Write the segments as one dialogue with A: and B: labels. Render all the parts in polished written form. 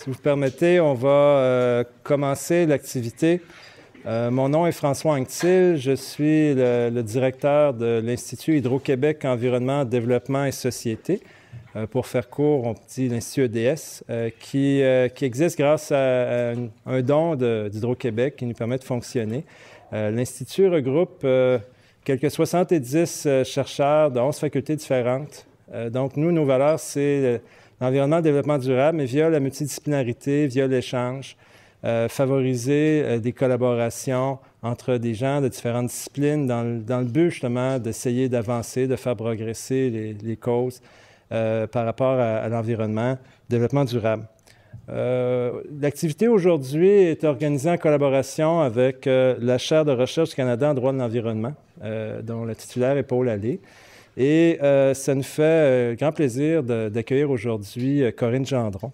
A: Si vous permettez, on va commencer l'activité. Mon nom est François Anctil. Je suis le directeur de l'Institut Hydro-Québec Environnement, Développement et Société. Pour faire court, on dit l'Institut EDS, qui existe grâce à un don d'Hydro-Québec qui nous permet de fonctionner. L'Institut regroupe quelques 70 chercheurs de 11 facultés différentes. Donc, nous, nos valeurs, c'est l'environnement, le développement durable, mais via la multidisciplinarité, via l'échange, favoriser des collaborations entre des gens de différentes disciplines dans le but, justement, d'essayer d'avancer, de faire progresser les causes par rapport à l'environnement, développement durable. L'activité aujourd'hui est organisée en collaboration avec la chaire de recherche du Canada en droit de l'environnement, dont le titulaire est Paul Allais. Et ça nous fait grand plaisir d'accueillir aujourd'hui Corinne Gendron.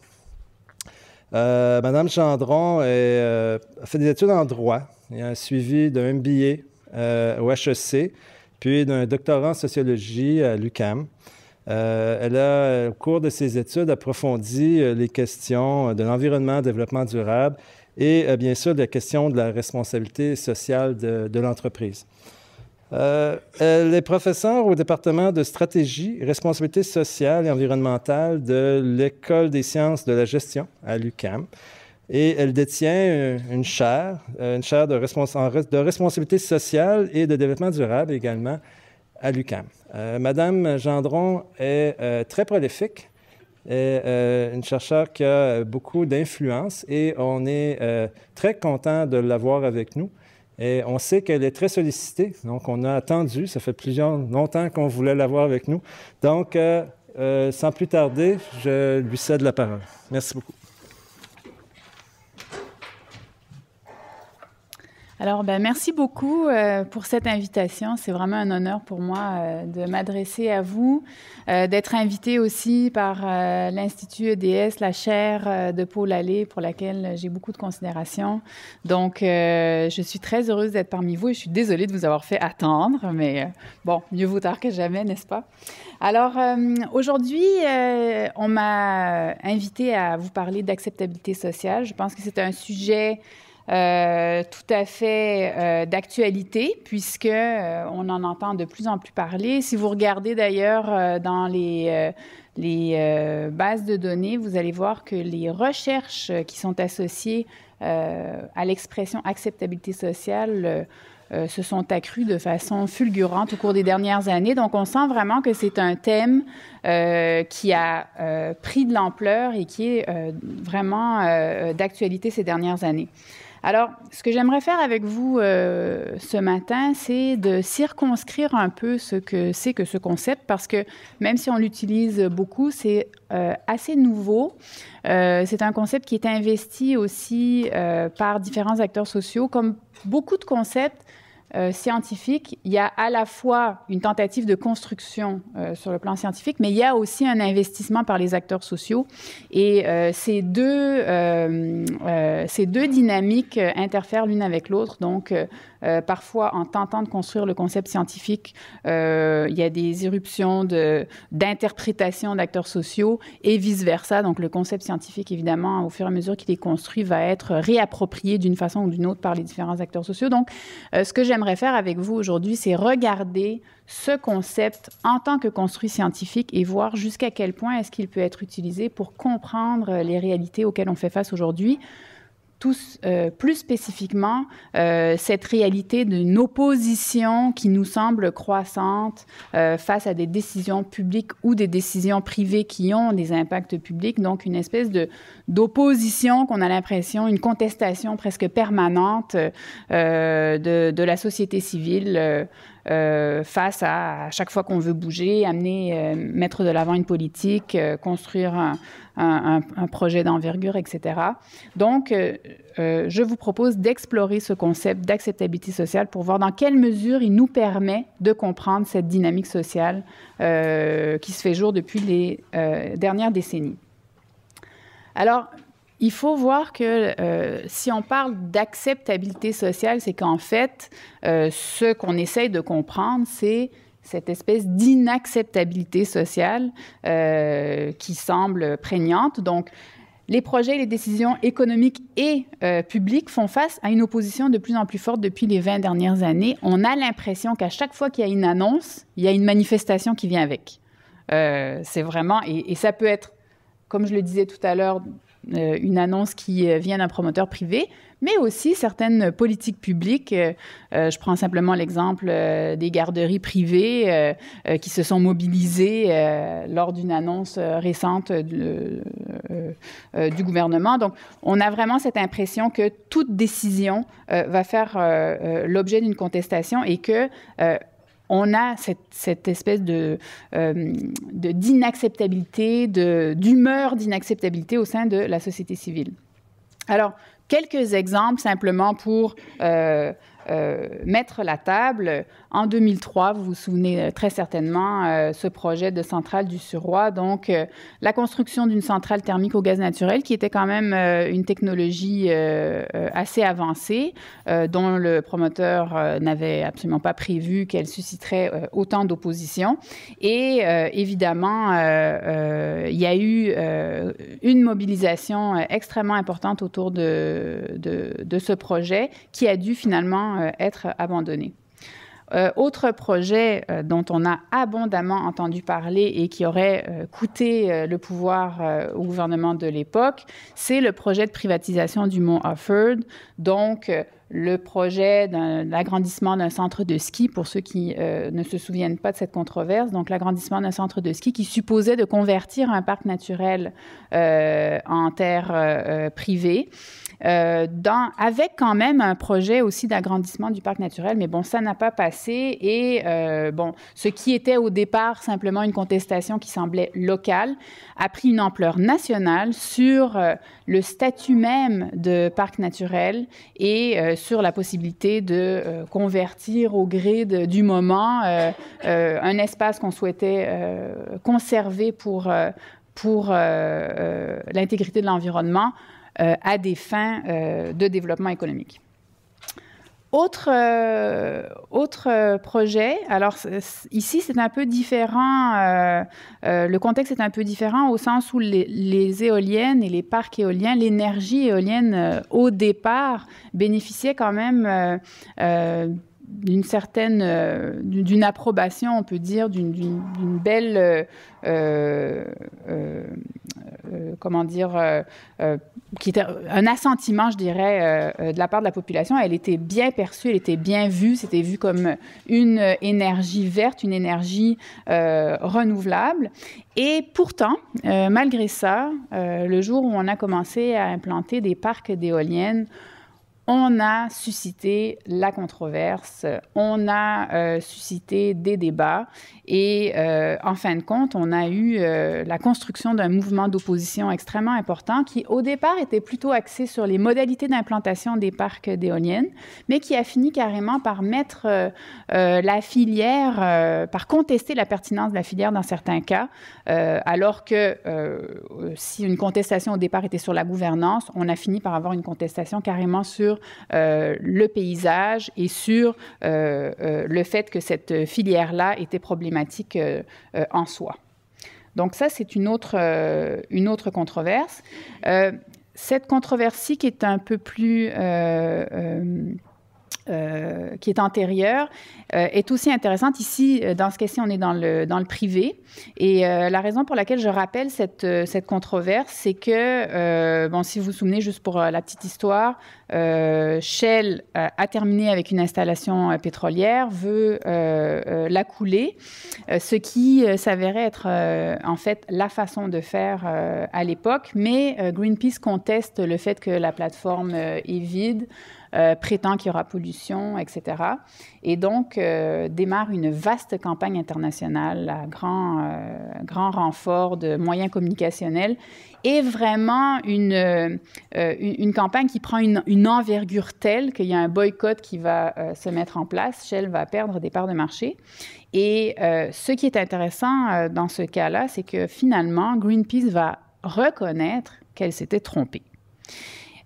A: Madame Gendron a fait des études en droit et a suivi d'un MBA au HEC, puis d'un doctorat en sociologie à l'UQAM. Elle a, au cours de ses études, approfondi les questions de l'environnement, développement durable et bien sûr la question de la responsabilité sociale de l'entreprise. Elle est professeure au département de stratégie, responsabilité sociale et environnementale de l'École des sciences de la gestion à l'UQAM. Et elle détient une chaire de responsabilité sociale et de développement durable également à l'UQAM. Madame Gendron est très prolifique, est une chercheure qui a beaucoup d'influence et on est très content de l'avoir avec nous. Et on sait qu'elle est très sollicitée, donc on a attendu, ça fait longtemps qu'on voulait l'avoir avec nous. Donc, sans plus tarder, je lui cède la parole. Merci beaucoup.
B: Alors, merci beaucoup pour cette invitation. C'est vraiment un honneur pour moi de m'adresser à vous, d'être invitée aussi par l'Institut EDS, la chaire de Paul Allais, pour laquelle j'ai beaucoup de considération. Donc, je suis très heureuse d'être parmi vous et je suis désolée de vous avoir fait attendre, mais bon, mieux vaut tard que jamais, n'est-ce pas? Alors, aujourd'hui, on m'a invitée à vous parler d'acceptabilité sociale. Je pense que c'est un sujet tout à fait d'actualité, puisque on en entend de plus en plus parler. Si vous regardez d'ailleurs dans les bases de données, vous allez voir que les recherches qui sont associées à l'expression acceptabilité sociale se sont accrues de façon fulgurante au cours des dernières années. Donc, on sent vraiment que c'est un thème qui a pris de l'ampleur et qui est vraiment d'actualité ces dernières années. Alors, ce que j'aimerais faire avec vous ce matin, c'est de circonscrire un peu ce que c'est que ce concept, parce que même si on l'utilise beaucoup, c'est assez nouveau. C'est un concept qui est investi aussi par différents acteurs sociaux. Comme beaucoup de concepts scientifiques, il y a à la fois une tentative de construction sur le plan scientifique, mais il y a aussi un investissement par les acteurs sociaux. Et ces deux dynamiques interfèrent l'une avec l'autre. Donc, parfois, en tentant de construire le concept scientifique, il y a des irruptions d'interprétation d'acteurs sociaux et vice-versa. Donc, le concept scientifique, évidemment, au fur et à mesure qu'il est construit, va être réapproprié d'une façon ou d'une autre par les différents acteurs sociaux. Donc, ce que j'aimerais faire avec vous aujourd'hui, c'est regarder ce concept en tant que construit scientifique et voir jusqu'à quel point est-ce qu'il peut être utilisé pour comprendre les réalités auxquelles on fait face aujourd'hui. Plus spécifiquement, cette réalité d'une opposition qui nous semble croissante face à des décisions publiques ou des décisions privées qui ont des impacts publics. Donc, une espèce d'opposition qu'on a l'impression, une contestation presque permanente de la société civile face à chaque fois qu'on veut bouger, mettre de l'avant une politique, construire un projet d'envergure, etc. Donc, je vous propose d'explorer ce concept d'acceptabilité sociale pour voir dans quelle mesure il nous permet de comprendre cette dynamique sociale qui se fait jour depuis les dernières décennies. Alors, il faut voir que si on parle d'acceptabilité sociale, c'est qu'en fait, ce qu'on essaye de comprendre, c'est cette espèce d'inacceptabilité sociale qui semble prégnante. Donc, les projets et les décisions économiques et publiques font face à une opposition de plus en plus forte depuis les 20 dernières années. On a l'impression qu'à chaque fois qu'il y a une annonce, il y a une manifestation qui vient avec. C'est vraiment... Et ça peut être, comme je le disais tout à l'heure, une annonce qui vient d'un promoteur privé, mais aussi certaines politiques publiques. Je prends simplement l'exemple des garderies privées qui se sont mobilisées lors d'une annonce récente du gouvernement. Donc, on a vraiment cette impression que toute décision va faire l'objet d'une contestation et que on a cette espèce d'inacceptabilité, d'humeur d'inacceptabilité au sein de la société civile. Alors, quelques exemples simplement pour mettre la table. En 2003, vous vous souvenez très certainement, ce projet de centrale du Suroît, donc la construction d'une centrale thermique au gaz naturel qui était quand même une technologie assez avancée, dont le promoteur n'avait absolument pas prévu qu'elle susciterait autant d'opposition. Et évidemment, il y a eu une mobilisation extrêmement importante autour de ce projet qui a dû finalement être abandonné. Autre projet dont on a abondamment entendu parler et qui aurait coûté le pouvoir au gouvernement de l'époque, c'est le projet de privatisation du mont Offord, donc le projet l'agrandissement d'un centre de ski, pour ceux qui ne se souviennent pas de cette controverse, donc l'agrandissement d'un centre de ski qui supposait de convertir un parc naturel en terre privée. Avec quand même un projet aussi d'agrandissement du parc naturel, mais bon, ça n'a pas passé et bon, ce qui était au départ simplement une contestation qui semblait locale a pris une ampleur nationale sur le statut même de parc naturel et sur la possibilité de convertir au gré du moment un espace qu'on souhaitait conserver pour l'intégrité de l'environnement à des fins de développement économique. Autre projet, alors ici c'est un peu différent, le contexte est un peu différent au sens où les éoliennes et les parcs éoliens, l'énergie éolienne au départ bénéficiait quand même d'une certaine, d'une approbation, on peut dire, d'une belle, comment dire, qui était un assentiment, je dirais, de la part de la population. Elle était bien perçue, elle était bien vue, c'était vu comme une énergie verte, une énergie renouvelable. Et pourtant, malgré ça, le jour où on a commencé à implanter des parcs d'éoliennes, on a suscité la controverse, on a suscité des débats et en fin de compte, on a eu la construction d'un mouvement d'opposition extrêmement important qui, au départ, était plutôt axé sur les modalités d'implantation des parcs d'éoliennes, mais qui a fini carrément par mettre la filière, par contester la pertinence de la filière dans certains cas, alors que si une contestation au départ était sur la gouvernance, on a fini par avoir une contestation carrément sur le paysage et sur le fait que cette filière-là était problématique en soi. Donc ça, c'est une autre controverse. Cette controverse-ci qui est un peu plus... qui est antérieure, est aussi intéressante. Ici, dans ce cas-ci, on est dans le privé. Et la raison pour laquelle je rappelle cette controverse, c'est que, bon, si vous vous souvenez, juste pour la petite histoire, Shell a terminé avec une installation pétrolière, veut la couler, ce qui s'avérait être en fait la façon de faire à l'époque. Mais Greenpeace conteste le fait que la plateforme est vide, prétend qu'il y aura pollution, etc. Et donc, démarre une vaste campagne internationale à grand renfort de moyens communicationnels et vraiment une campagne qui prend une envergure telle qu'il y a un boycott qui va se mettre en place. Shell va perdre des parts de marché. Et ce qui est intéressant dans ce cas-là, c'est que finalement, Greenpeace va reconnaître qu'elle s'était trompée.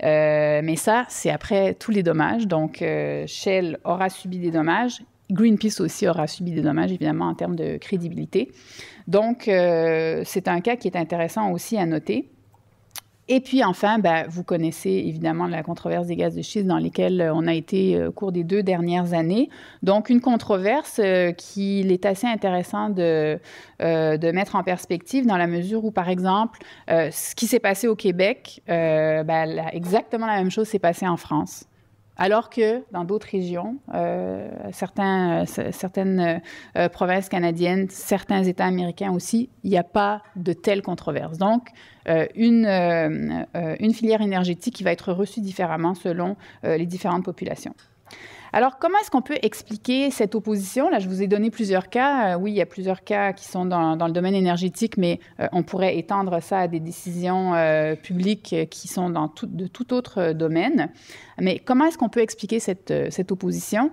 B: Mais ça, c'est après tous les dommages. Donc, Shell aura subi des dommages. Greenpeace aussi aura subi des dommages, évidemment, en termes de crédibilité. Donc, c'est un cas qui est intéressant aussi à noter. Et puis enfin, vous connaissez évidemment la controverse des gaz de schiste dans lesquels on a été au cours des 2 dernières années. Donc, une controverse qu'il est assez intéressant de mettre en perspective dans la mesure où, par exemple, ce qui s'est passé au Québec, exactement la même chose s'est passé en France. Alors que dans d'autres régions, certaines provinces canadiennes, certains États américains aussi, il n'y a pas de telles controverses. Donc, une filière énergétique qui va être reçue différemment selon les différentes populations. Alors, comment est-ce qu'on peut expliquer cette opposition? Là, je vous ai donné plusieurs cas. Oui, il y a plusieurs cas qui sont dans le domaine énergétique, mais on pourrait étendre ça à des décisions publiques qui sont de tout autre domaine. Mais comment est-ce qu'on peut expliquer cette opposition?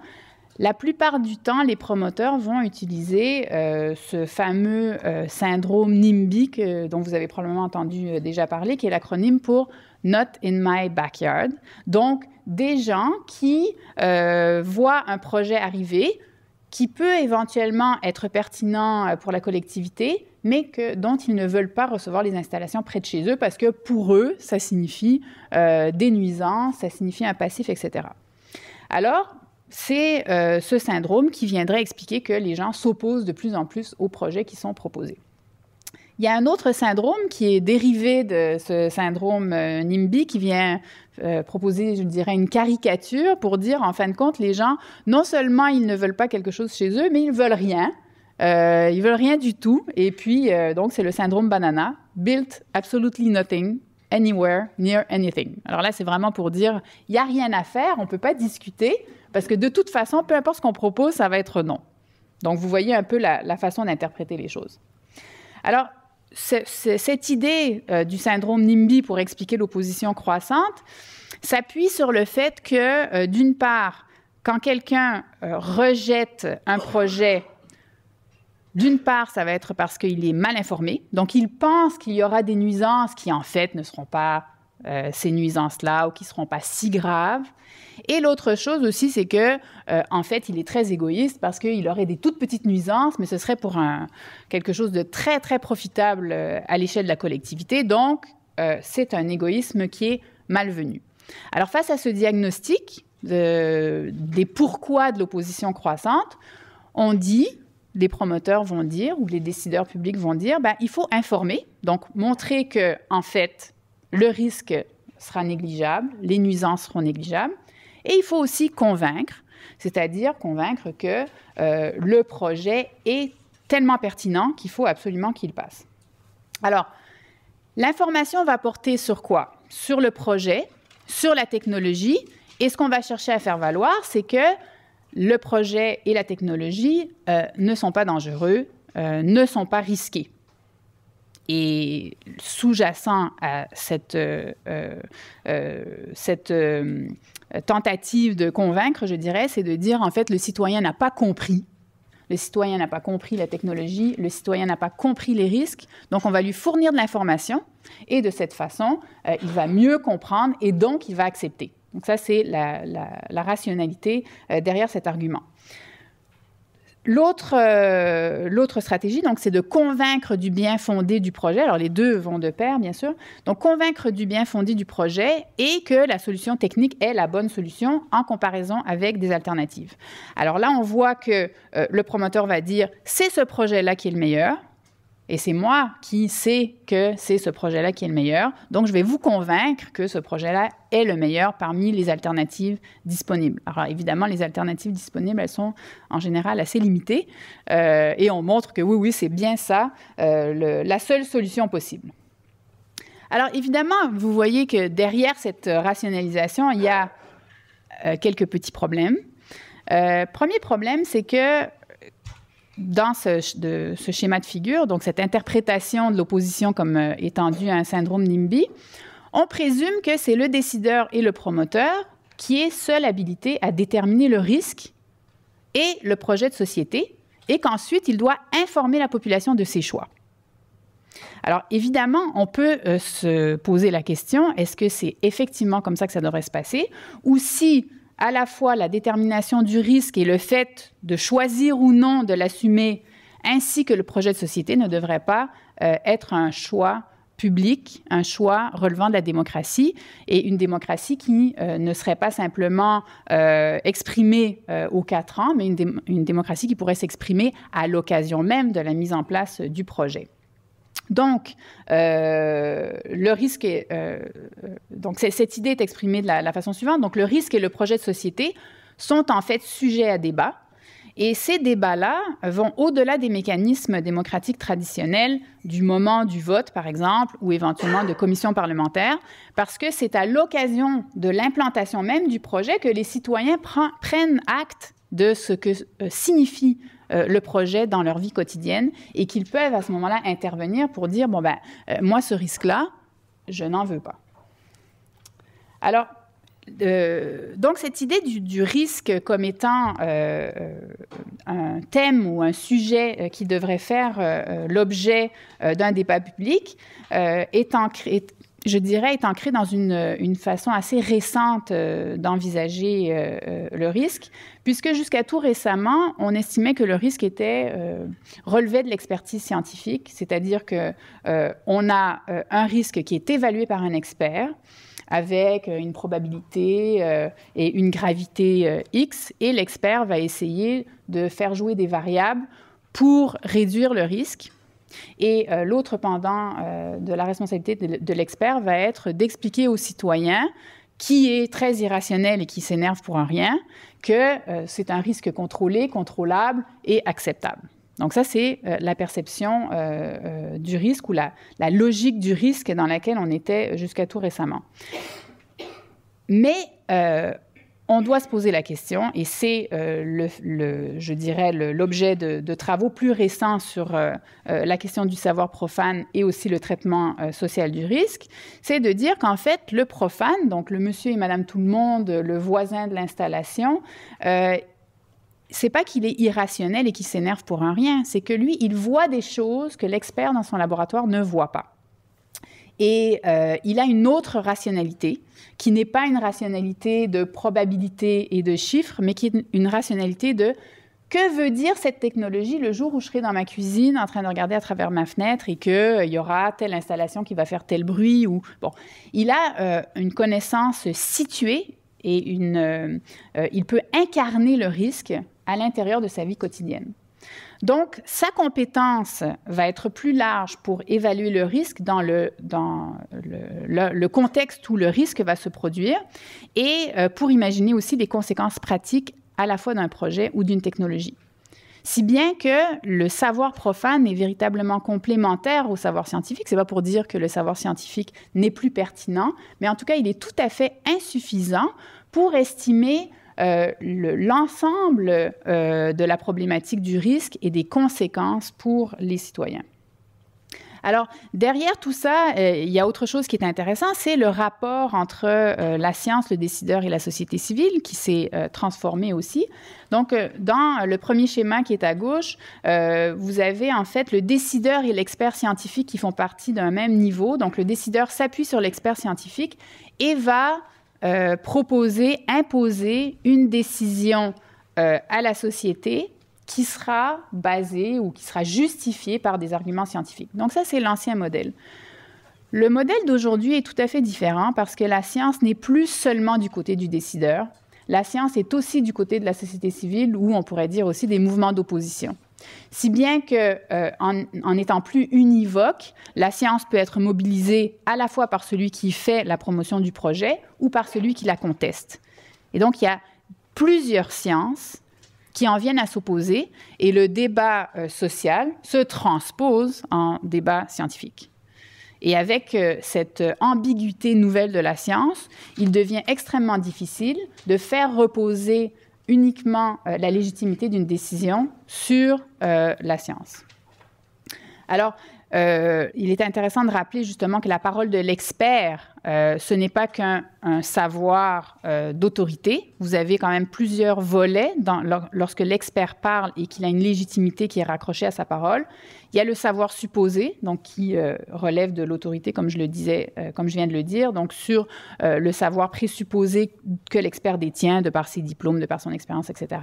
B: La plupart du temps, les promoteurs vont utiliser ce fameux syndrome NIMBY dont vous avez probablement entendu déjà parler, qui est l'acronyme pour « Not in my backyard ». Donc, des gens qui voient un projet arriver qui peut éventuellement être pertinent pour la collectivité, mais dont ils ne veulent pas recevoir les installations près de chez eux parce que pour eux, ça signifie des nuisances, ça signifie un passif, etc. Alors, c'est ce syndrome qui viendrait expliquer que les gens s'opposent de plus en plus aux projets qui sont proposés. Il y a un autre syndrome qui est dérivé de ce syndrome NIMBY qui vient proposer, je dirais, une caricature pour dire, en fin de compte, les gens, non seulement ils ne veulent pas quelque chose chez eux, mais ils veulent rien. Ils veulent rien du tout. Et puis, donc, c'est le syndrome banana. Built absolutely nothing, anywhere, near anything. Alors là, c'est vraiment pour dire, il n'y a rien à faire, on ne peut pas discuter, parce que de toute façon, peu importe ce qu'on propose, ça va être non. Donc, vous voyez un peu la façon d'interpréter les choses. Alors, cette idée du syndrome NIMBY pour expliquer l'opposition croissante s'appuie sur le fait que, d'une part, quand quelqu'un rejette un projet, d'une part, ça va être parce qu'il est mal informé. Donc, il pense qu'il y aura des nuisances qui, en fait, ne seront pas ces nuisances-là ou qui ne seront pas si graves. Et l'autre chose aussi, c'est que, en fait, il est très égoïste parce qu'il aurait des toutes petites nuisances, mais ce serait pour quelque chose de très, très profitable à l'échelle de la collectivité. Donc, c'est un égoïsme qui est malvenu. Alors, face à ce diagnostic des pourquoi de l'opposition croissante, on dit, les promoteurs vont dire, ou les décideurs publics vont dire, il faut informer, donc montrer que, en fait, le risque sera négligeable, les nuisances seront négligeables. Et il faut aussi convaincre, c'est-à-dire convaincre que le projet est tellement pertinent qu'il faut absolument qu'il passe. Alors, l'information va porter sur quoi? Sur le projet, sur la technologie. Et ce qu'on va chercher à faire valoir, c'est que le projet et la technologie ne sont pas dangereux, ne sont pas risqués. Et sous-jacent à cette tentative de convaincre, je dirais, c'est de dire, en fait, le citoyen n'a pas compris. Le citoyen n'a pas compris la technologie, le citoyen n'a pas compris les risques, donc on va lui fournir de l'information et de cette façon, il va mieux comprendre et donc il va accepter. Donc ça, c'est la rationalité derrière cet argument. L'autre stratégie, donc, c'est de convaincre du bien fondé du projet. Alors, les deux vont de pair, bien sûr. Donc, convaincre du bien fondé du projet et que la solution technique est la bonne solution en comparaison avec des alternatives. Alors là, on voit que le promoteur va dire « c'est ce projet-là qui est le meilleur ». Et c'est moi qui sais que c'est ce projet-là qui est le meilleur. Donc, je vais vous convaincre que ce projet-là est le meilleur parmi les alternatives disponibles. Alors, évidemment, les alternatives disponibles, elles sont en général assez limitées. Et on montre que oui, c'est bien ça, la seule solution possible. Alors, évidemment, vous voyez que derrière cette rationalisation, il y a quelques petits problèmes. Premier problème, c'est que dans ce schéma de figure, donc cette interprétation de l'opposition comme étant due à un syndrome NIMBY, on présume que c'est le décideur et le promoteur qui est seul habilité à déterminer le risque et le projet de société, et qu'ensuite, il doit informer la population de ses choix. Alors, évidemment, on peut se poser la question, est-ce que c'est effectivement comme ça que ça devrait se passer, ou si à la fois la détermination du risque et le fait de choisir ou non de l'assumer, ainsi que le projet de société, ne devrait pas être un choix public, un choix relevant de la démocratie, et une démocratie qui ne serait pas simplement exprimée aux 4 ans, mais une démocratie qui pourrait s'exprimer à l'occasion même de la mise en place du projet. Donc, le risque est, donc cette idée est exprimée de la façon suivante. Donc, le risque et le projet de société sont en fait sujets à débat. Et ces débats-là vont au-delà des mécanismes démocratiques traditionnels du moment du vote, par exemple, ou éventuellement de commissions parlementaires, parce que c'est à l'occasion de l'implantation même du projet que les citoyens prennent acte de ce que signifie le projet dans leur vie quotidienne et qu'ils peuvent à ce moment-là intervenir pour dire, bon, moi, ce risque-là, je n'en veux pas. Alors, donc, cette idée du risque comme étant un thème ou un sujet qui devrait faire l'objet d'un débat public est ancrée dans une façon assez récente d'envisager le risque, puisque jusqu'à tout récemment, on estimait que le risque relevait de l'expertise scientifique, c'est-à-dire qu'on a un risque qui est évalué par un expert, avec une probabilité et une gravité X, et l'expert va essayer de faire jouer des variables pour réduire le risque. Et l'autre pendant de la responsabilité de l'expert va être d'expliquer aux citoyens, qui est très irrationnel et qui s'énerve pour un rien, que c'est un risque contrôlé, contrôlable et acceptable. Donc ça, c'est la perception du risque ou la logique du risque dans laquelle on était jusqu'à tout récemment. Mais on doit se poser la question, et c'est, je dirais, l'objet de travaux plus récents sur la question du savoir profane et aussi le traitement social du risque, c'est de dire qu'en fait, le profane, donc le monsieur et madame tout le monde, le voisin de l'installation, c'est pas qu'il est irrationnel et qu'il s'énerve pour un rien, c'est que lui, il voit des choses que l'expert dans son laboratoire ne voit pas. Et il a une autre rationalité, qui n'est pas une rationalité de probabilité et de chiffres, mais qui est une rationalité de que veut dire cette technologie le jour où je serai dans ma cuisine en train de regarder à travers ma fenêtre et qu'il y aura telle installation qui va faire tel bruit. Bon. Il a une connaissance située et il peut incarner le risque à l'intérieur de sa vie quotidienne. Donc, sa compétence va être plus large pour évaluer le risque dans le contexte où le risque va se produire et pour imaginer aussi les conséquences pratiques à la fois d'un projet ou d'une technologie. Si bien que le savoir profane est véritablement complémentaire au savoir scientifique. Ce n'est pas pour dire que le savoir scientifique n'est plus pertinent, mais en tout cas, il est tout à fait insuffisant pour estimer l'ensemble de la problématique du risque et des conséquences pour les citoyens. Alors, derrière tout ça, il y a autre chose qui est intéressant, c'est le rapport entre la science, le décideur et la société civile qui s'est transformé aussi. Donc, dans le premier schéma qui est à gauche, vous avez en fait le décideur et l'expert scientifique qui font partie d'un même niveau. Donc, le décideur s'appuie sur l'expert scientifique et va proposer, imposer une décision à la société qui sera basée ou qui sera justifiée par des arguments scientifiques. Donc ça, c'est l'ancien modèle. Le modèle d'aujourd'hui est tout à fait différent parce que la science n'est plus seulement du côté du décideur. La science est aussi du côté de la société civile ou on pourrait dire aussi des mouvements d'opposition. Si bien qu'en étant plus univoque, la science peut être mobilisée à la fois par celui qui fait la promotion du projet ou par celui qui la conteste. Et donc, il y a plusieurs sciences qui en viennent à s'opposer et le débat social se transpose en débat scientifique. Et avec cette ambiguïté nouvelle de la science, il devient extrêmement difficile de faire reposer uniquement la légitimité d'une décision sur la science. Alors, il est intéressant de rappeler justement que la parole de l'expert, ce n'est pas qu'un savoir d'autorité. Vous avez quand même plusieurs volets lorsque l'expert parle et qu'il a une légitimité qui est raccrochée à sa parole. Il y a le savoir supposé, donc qui relève de l'autorité, comme je le disais, comme je viens de le dire, donc sur le savoir présupposé que l'expert détient de par ses diplômes, de par son expérience, etc.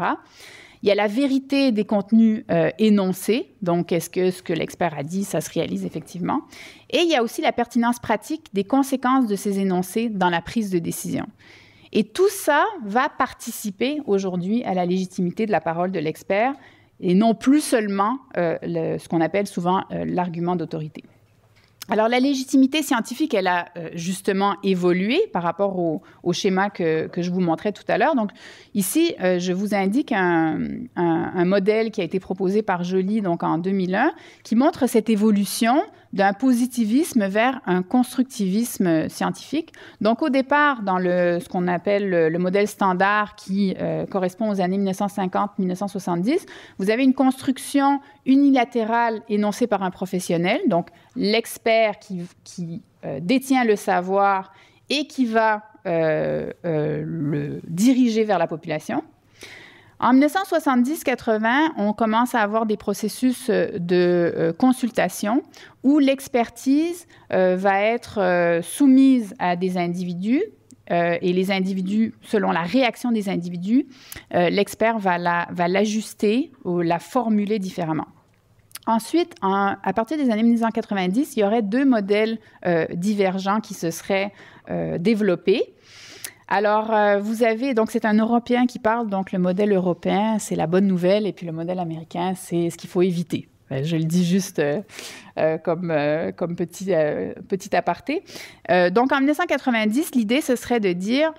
B: Il y a la vérité des contenus énoncés, donc est-ce que ce que l'expert a dit, ça se réalise effectivement. Et il y a aussi la pertinence pratique des conséquences de ces énoncés dans la prise de décision. Et tout ça va participer aujourd'hui à la légitimité de la parole de l'expert et non plus seulement ce qu'on appelle souvent l'argument d'autorité. Alors, la légitimité scientifique, elle a justement évolué par rapport au schéma que je vous montrais tout à l'heure. Donc, ici, je vous indique un modèle qui a été proposé par Joly donc, en 2001, qui montre cette évolution d'un positivisme vers un constructivisme scientifique. Donc, au départ, dans ce qu'on appelle le modèle standard qui correspond aux années 1950-1970, vous avez une construction unilatérale énoncée par un professionnel, donc l'expert qui détient le savoir et qui va le diriger vers la population. En 1970-80, on commence à avoir des processus de consultation où l'expertise va être soumise à des individus et les individus, selon la réaction des individus, l'expert va l'ajuster ou la formuler différemment. Ensuite, à partir des années 1990, il y aurait deux modèles divergents qui se seraient développés. Alors, vous avez, donc c'est un Européen qui parle, donc le modèle européen, c'est la bonne nouvelle, et puis le modèle américain, c'est ce qu'il faut éviter. Je le dis juste comme petit aparté. Donc, en 1990, l'idée, ce serait de dire,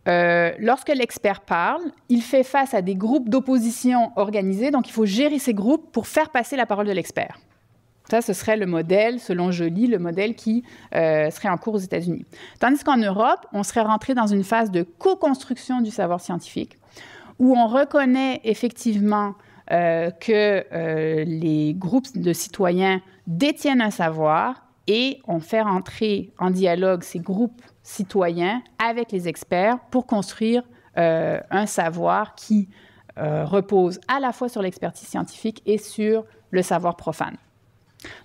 B: lorsque l'expert parle, il fait face à des groupes d'opposition organisés, donc il faut gérer ces groupes pour faire passer la parole de l'expert. Ça, ce serait le modèle, selon Joly, le modèle qui serait en cours aux États-Unis. Tandis qu'en Europe, on serait rentré dans une phase de co-construction du savoir scientifique, où on reconnaît effectivement que les groupes de citoyens détiennent un savoir et on fait rentrer en dialogue ces groupes citoyens avec les experts pour construire un savoir qui repose à la fois sur l'expertise scientifique et sur le savoir profane.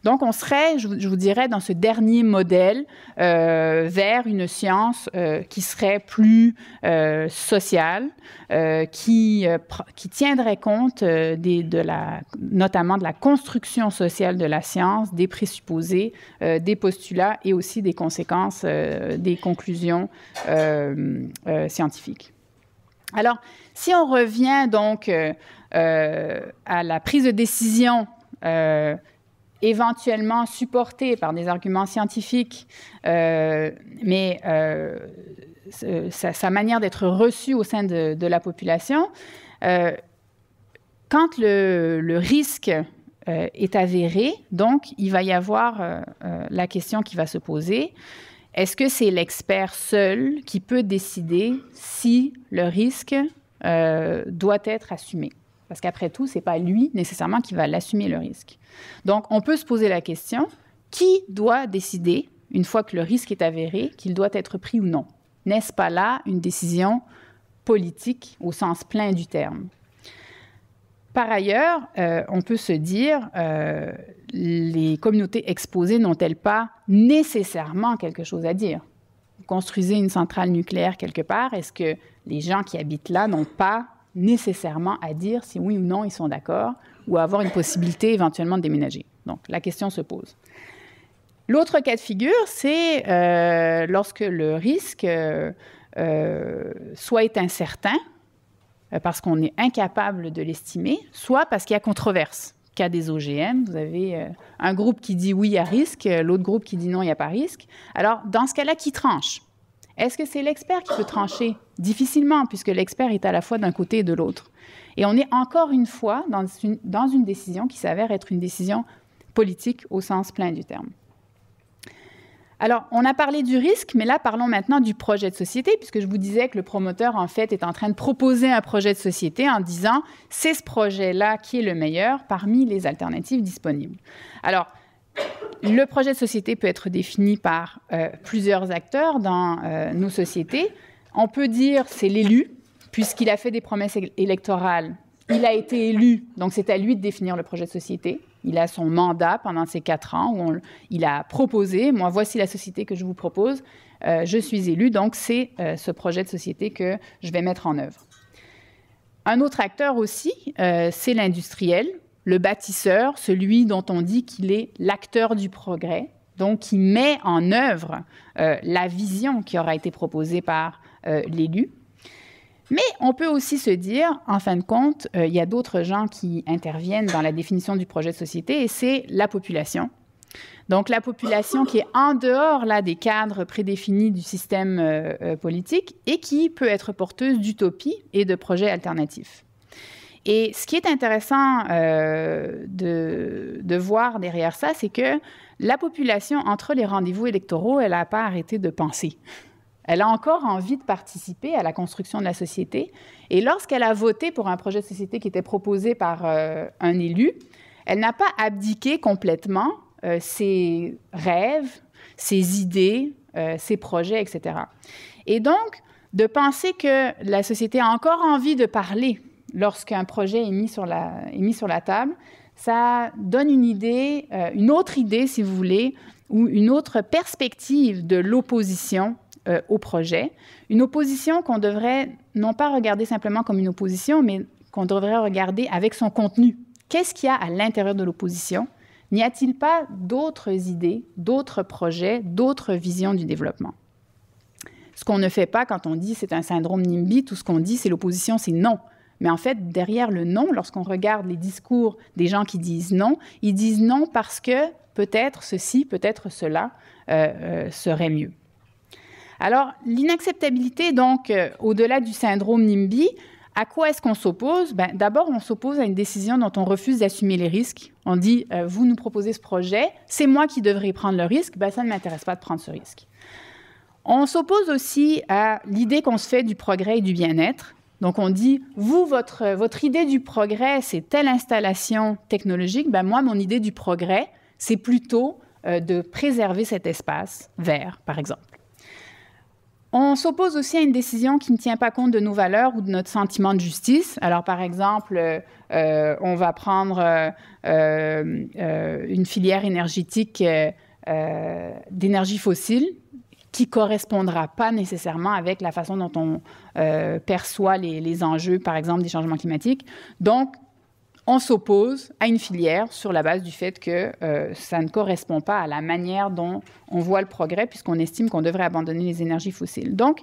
B: Donc, on serait, je vous dirais, dans ce dernier modèle vers une science qui serait plus sociale, qui tiendrait compte notamment de la construction sociale de la science, des présupposés, des postulats et aussi des conséquences, des conclusions scientifiques. Alors, si on revient donc à la prise de décision éventuellement supportée par des arguments scientifiques, mais sa manière d'être reçue au sein de la population, quand le risque est avéré, donc il va y avoir la question qui va se poser, est-ce que c'est l'expert seul qui peut décider si le risque doit être assumé? Parce qu'après tout, ce n'est pas lui nécessairement qui va l'assumer, le risque. Donc, on peut se poser la question, qui doit décider, une fois que le risque est avéré, qu'il doit être pris ou non? N'est-ce pas là une décision politique au sens plein du terme? Par ailleurs, on peut se dire, les communautés exposées n'ont-elles pas nécessairement quelque chose à dire? Vous construisez une centrale nucléaire quelque part, est-ce que les gens qui habitent là n'ont pas nécessairement à dire si oui ou non ils sont d'accord ou à avoir une possibilité éventuellement de déménager? Donc, la question se pose. L'autre cas de figure, c'est lorsque le risque soit est incertain, parce qu'on est incapable de l'estimer, soit parce qu'il y a controverse. Cas des OGM, vous avez un groupe qui dit oui, il y a risque, l'autre groupe qui dit non, il n'y a pas risque. Alors, dans ce cas-là, qui tranche? Est-ce que c'est l'expert qui peut trancher? Difficilement, puisque l'expert est à la fois d'un côté et de l'autre. Et on est encore une fois dans une décision qui s'avère être une décision politique au sens plein du terme. Alors, on a parlé du risque, mais là, parlons maintenant du projet de société, puisque je vous disais que le promoteur, en fait, est en train de proposer un projet de société en disant « c'est ce projet-là qui est le meilleur parmi les alternatives disponibles ». Alors, le projet de société peut être défini par plusieurs acteurs dans nos sociétés. On peut dire c'est l'élu, puisqu'il a fait des promesses électorales. Il a été élu, donc c'est à lui de définir le projet de société. Il a son mandat pendant ces 4 ans où il a proposé, moi, voici la société que je vous propose, je suis élu, donc c'est ce projet de société que je vais mettre en œuvre. Un autre acteur aussi, c'est l'industriel, le bâtisseur, celui dont on dit qu'il est l'acteur du progrès, donc qui met en œuvre la vision qui aura été proposée par l'élu. Mais on peut aussi se dire, en fin de compte, il y a d'autres gens qui interviennent dans la définition du projet de société et c'est la population. Donc, la population qui est en dehors là, des cadres prédéfinis du système politique et qui peut être porteuse d'utopies et de projets alternatifs. Et ce qui est intéressant de voir derrière ça, c'est que la population, entre les rendez-vous électoraux, elle n'a pas arrêté de penser. Elle a encore envie de participer à la construction de la société. Et lorsqu'elle a voté pour un projet de société qui était proposé par un élu, elle n'a pas abdiqué complètement ses rêves, ses idées, ses projets, etc. Et donc, de penser que la société a encore envie de parler lorsqu'un projet est mis sur la table, ça donne une idée, une autre idée, si vous voulez, ou une autre perspective de l'opposition au projet. Une opposition qu'on devrait non pas regarder simplement comme une opposition, mais qu'on devrait regarder avec son contenu. Qu'est-ce qu'il y a à l'intérieur de l'opposition? N'y a-t-il pas d'autres idées, d'autres projets, d'autres visions du développement? Ce qu'on ne fait pas quand on dit c'est un syndrome NIMBY, tout ce qu'on dit c'est l'opposition, c'est non. Mais en fait, derrière le non, lorsqu'on regarde les discours des gens qui disent non, ils disent non parce que peut-être ceci, peut-être cela serait mieux. Alors, l'inacceptabilité, donc, au-delà du syndrome NIMBY, à quoi est-ce qu'on s'oppose? D'abord, on s'oppose à une décision dont on refuse d'assumer les risques. On dit, vous nous proposez ce projet, c'est moi qui devrais prendre le risque, ça ne m'intéresse pas de prendre ce risque. On s'oppose aussi à l'idée qu'on se fait du progrès et du bien-être. Donc, on dit, vous, votre idée du progrès, c'est telle installation technologique. Moi, mon idée du progrès, c'est plutôt de préserver cet espace vert, par exemple. On s'oppose aussi à une décision qui ne tient pas compte de nos valeurs ou de notre sentiment de justice. Alors, par exemple, on va prendre une filière énergétique d'énergie fossile qui ne correspondra pas nécessairement avec la façon dont on perçoit les enjeux, par exemple, des changements climatiques. Donc, on s'oppose à une filière sur la base du fait que ça ne correspond pas à la manière dont on voit le progrès, puisqu'on estime qu'on devrait abandonner les énergies fossiles. Donc,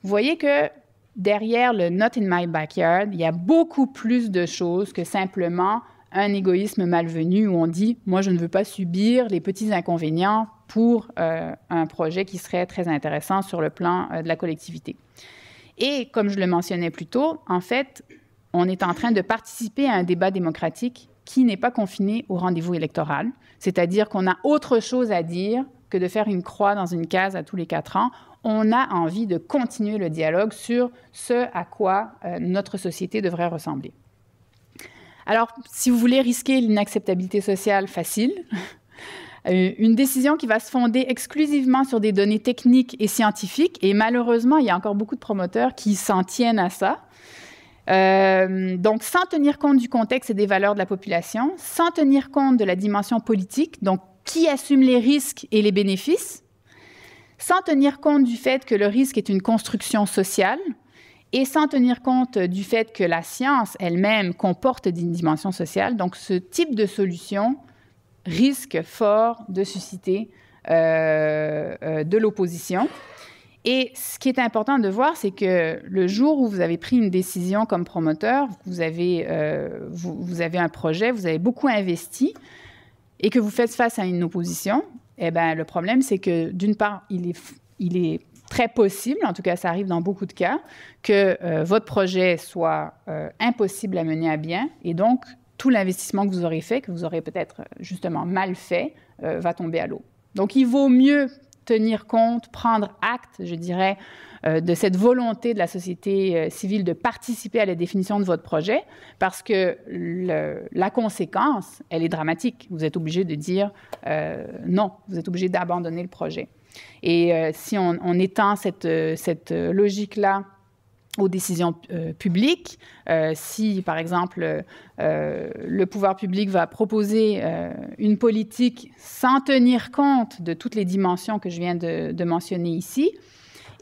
B: vous voyez que derrière le « not in my backyard », il y a beaucoup plus de choses que simplement un égoïsme malvenu où on dit « moi, je ne veux pas subir les petits inconvénients pour un projet qui serait très intéressant sur le plan de la collectivité ». Et comme je le mentionnais plus tôt, en fait, on est en train de participer à un débat démocratique qui n'est pas confiné au rendez-vous électoral, c'est-à-dire qu'on a autre chose à dire que de faire une croix dans une case à tous les 4 ans. On a envie de continuer le dialogue sur ce à quoi notre société devrait ressembler. Alors, si vous voulez risquer l'inacceptabilité sociale facile, une décision qui va se fonder exclusivement sur des données techniques et scientifiques, et malheureusement, il y a encore beaucoup de promoteurs qui s'en tiennent à ça. Donc, sans tenir compte du contexte et des valeurs de la population, sans tenir compte de la dimension politique, donc qui assume les risques et les bénéfices, sans tenir compte du fait que le risque est une construction sociale et sans tenir compte du fait que la science elle-même comporte une dimension sociale. Donc, ce type de solution risque fort de susciter de l'opposition. Et ce qui est important de voir, c'est que le jour où vous avez pris une décision comme promoteur, vous avez un projet, vous avez beaucoup investi et que vous faites face à une opposition, le problème, c'est que d'une part, il est très possible, en tout cas ça arrive dans beaucoup de cas, que votre projet soit impossible à mener à bien et donc tout l'investissement que vous aurez fait, que vous aurez peut-être justement mal fait, va tomber à l'eau. Donc il vaut mieux tenir compte, prendre acte, je dirais, de cette volonté de la société civile de participer à la définition de votre projet, parce que la conséquence, elle est dramatique. Vous êtes obligé de dire non, vous êtes obligé d'abandonner le projet. Et si on étend cette logique-là aux décisions publiques, si, par exemple, le pouvoir public va proposer une politique sans tenir compte de toutes les dimensions que je viens de mentionner ici,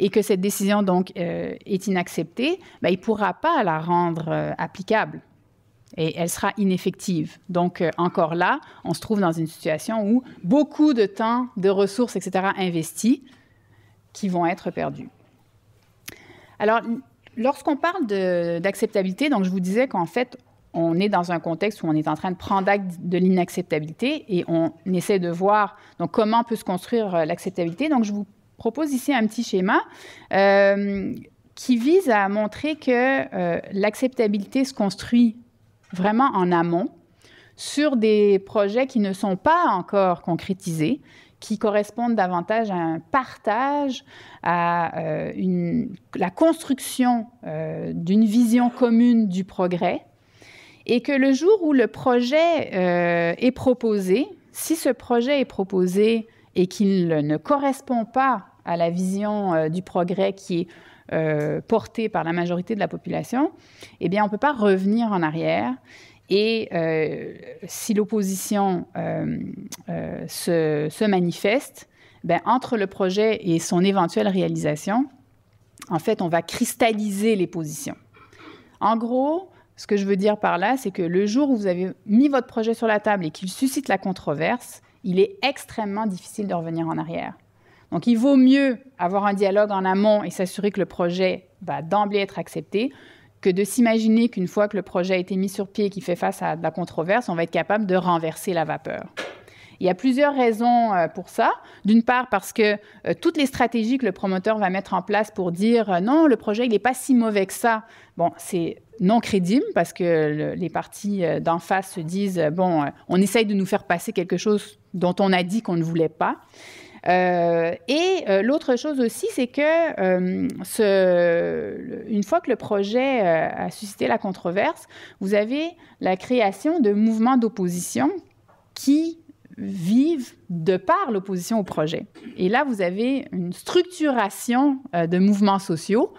B: et que cette décision donc est inacceptée, il ne pourra pas la rendre applicable et elle sera ineffective. Donc, encore là, on se trouve dans une situation où beaucoup de temps, de ressources, etc., investis qui vont être perdus. Alors, lorsqu'on parle d'acceptabilité, donc je vous disais qu'en fait, on est dans un contexte où on est en train de prendre acte de l'inacceptabilité et on essaie de voir donc, comment peut se construire l'acceptabilité. Donc, je vous propose ici un petit schéma qui vise à montrer que l'acceptabilité se construit vraiment en amont sur des projets qui ne sont pas encore concrétisés, qui correspondent davantage à un partage, à la construction d'une vision commune du progrès, et que le jour où le projet est proposé, si ce projet est proposé et qu'il ne correspond pas à la vision du progrès qui est portée par la majorité de la population, eh bien, on ne peut pas revenir en arrière. Et si l'opposition se manifeste, entre le projet et son éventuelle réalisation, en fait, on va cristalliser les positions. En gros, ce que je veux dire par là, c'est que le jour où vous avez mis votre projet sur la table et qu'il suscite la controverse, il est extrêmement difficile de revenir en arrière. Donc, il vaut mieux avoir un dialogue en amont et s'assurer que le projet va d'emblée être accepté que de s'imaginer qu'une fois que le projet a été mis sur pied et qu'il fait face à de la controverse, on va être capable de renverser la vapeur. Il y a plusieurs raisons pour ça. D'une part, parce que toutes les stratégies que le promoteur va mettre en place pour dire non, le projet, il n'est pas si mauvais que ça, bon, c'est non crédible parce que les parties d'en face se disent bon, on essaye de nous faire passer quelque chose dont on a dit qu'on ne voulait pas. L'autre chose aussi, c'est que une fois que le projet a suscité la controverse, vous avez la création de mouvements d'opposition qui vivent de par l'opposition au projet. Et là, vous avez une structuration de mouvements sociaux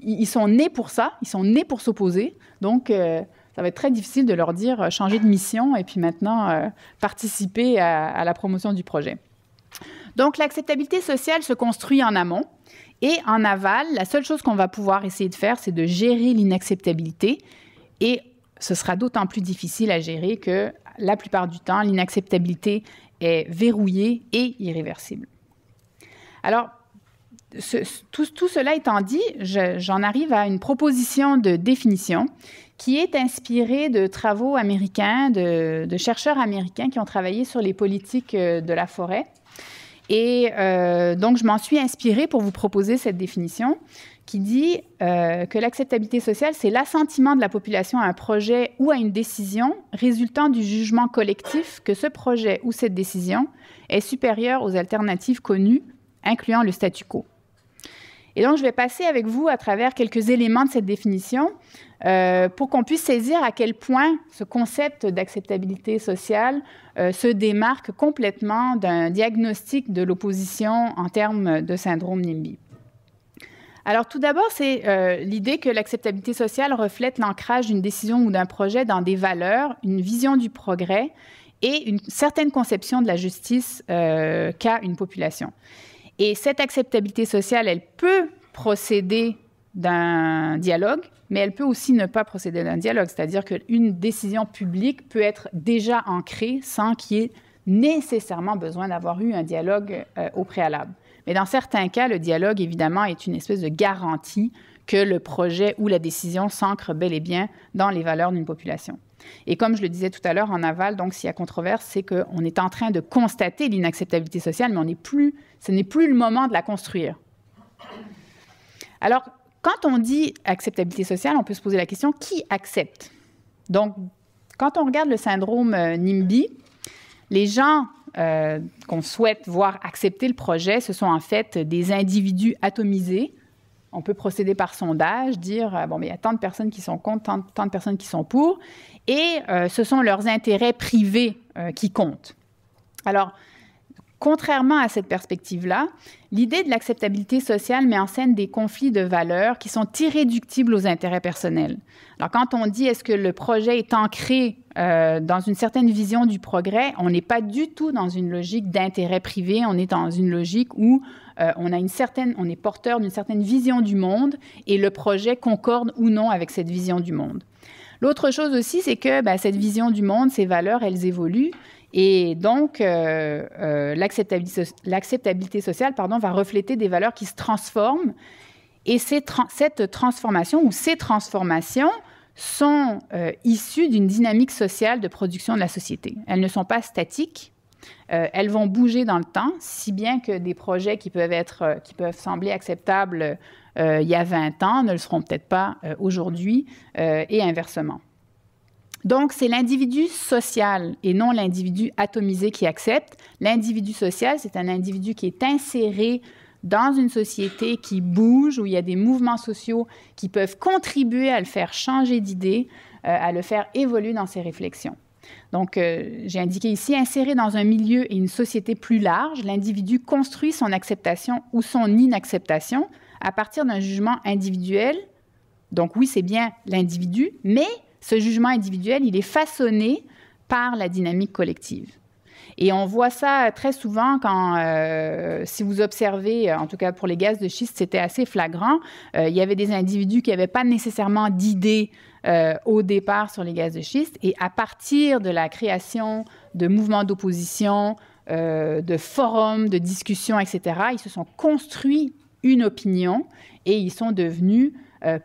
B: ils sont nés pour ça, ils sont nés pour s'opposer. Donc, ça va être très difficile de leur dire changer de mission et puis maintenant participer à la promotion du projet. Donc, l'acceptabilité sociale se construit en amont et en aval, la seule chose qu'on va pouvoir essayer de faire, c'est de gérer l'inacceptabilité et ce sera d'autant plus difficile à gérer que la plupart du temps, l'inacceptabilité est verrouillée et irréversible. Alors, tout cela étant dit, j'en arrive à une proposition de définition qui est inspirée de travaux américains, de chercheurs américains qui ont travaillé sur les politiques de la forêt. Et donc, je m'en suis inspirée pour vous proposer cette définition qui dit que l'acceptabilité sociale, c'est l'assentiment de la population à un projet ou à une décision résultant du jugement collectif que ce projet ou cette décision est supérieur aux alternatives connues, incluant le statu quo. Et donc, je vais passer avec vous à travers quelques éléments de cette définition pour qu'on puisse saisir à quel point ce concept d'acceptabilité sociale se démarque complètement d'un diagnostic de l'opposition en termes de syndrome NIMBY. Alors, tout d'abord, c'est l'idée que l'acceptabilité sociale reflète l'ancrage d'une décision ou d'un projet dans des valeurs, une vision du progrès et une certaine conception de la justice qu'a une population. Et cette acceptabilité sociale, elle peut procéder d'un dialogue, mais elle peut aussi ne pas procéder d'un dialogue. C'est-à-dire qu'une décision publique peut être déjà ancrée sans qu'il y ait nécessairement besoin d'avoir eu un dialogue au préalable. Mais dans certains cas, le dialogue, évidemment, est une espèce de garantie que le projet ou la décision s'ancre bel et bien dans les valeurs d'une population. Et comme je le disais tout à l'heure, en aval, donc s'il y a controverse, c'est qu'on est en train de constater l'inacceptabilité sociale, mais ce n'est plus le moment de la construire. Alors, quand on dit acceptabilité sociale, on peut se poser la question, qui accepte? Donc, quand on regarde le syndrome NIMBY, les gens qu'on souhaite voir accepter le projet, ce sont en fait des individus atomisés. On peut procéder par sondage, dire, bon, mais il y a tant de personnes qui sont contre, tant de personnes qui sont pour, et ce sont leurs intérêts privés qui comptent. Alors, Contrairement à cette perspective-là, l'idée de l'acceptabilité sociale met en scène des conflits de valeurs qui sont irréductibles aux intérêts personnels. Alors, quand on dit est-ce que le projet est ancré dans une certaine vision du progrès, on n'est pas du tout dans une logique d'intérêt privé, on est dans une logique où on est porteur d'une certaine vision du monde et le projet concorde ou non avec cette vision du monde. L'autre chose aussi, c'est que cette vision du monde, ces valeurs, elles évoluent. Et donc, l'acceptabilité sociale va refléter des valeurs qui se transforment. Et cette transformation ou ces transformations sont issues d'une dynamique sociale de production de la société. Elles ne sont pas statiques. Elles vont bouger dans le temps, si bien que des projets qui peuvent sembler acceptables il y a 20 ans ne le seront peut-être pas aujourd'hui et inversement. Donc, c'est l'individu social et non l'individu atomisé qui accepte. L'individu social, c'est un individu qui est inséré dans une société qui bouge, où il y a des mouvements sociaux qui peuvent contribuer à le faire changer d'idée, à le faire évoluer dans ses réflexions. Donc, j'ai indiqué ici, inséré dans un milieu et une société plus large, l'individu construit son acceptation ou son inacceptation à partir d'un jugement individuel. Donc, oui, c'est bien l'individu, mais ce jugement individuel, il est façonné par la dynamique collective. Et on voit ça très souvent quand, si vous observez, en tout cas pour les gaz de schiste, c'était assez flagrant. Il y avait des individus qui n'avaient pas nécessairement d'idées au départ sur les gaz de schiste. Et à partir de la création de mouvements d'opposition, de forums, de discussions, etc., ils se sont construits une opinion et ils sont devenus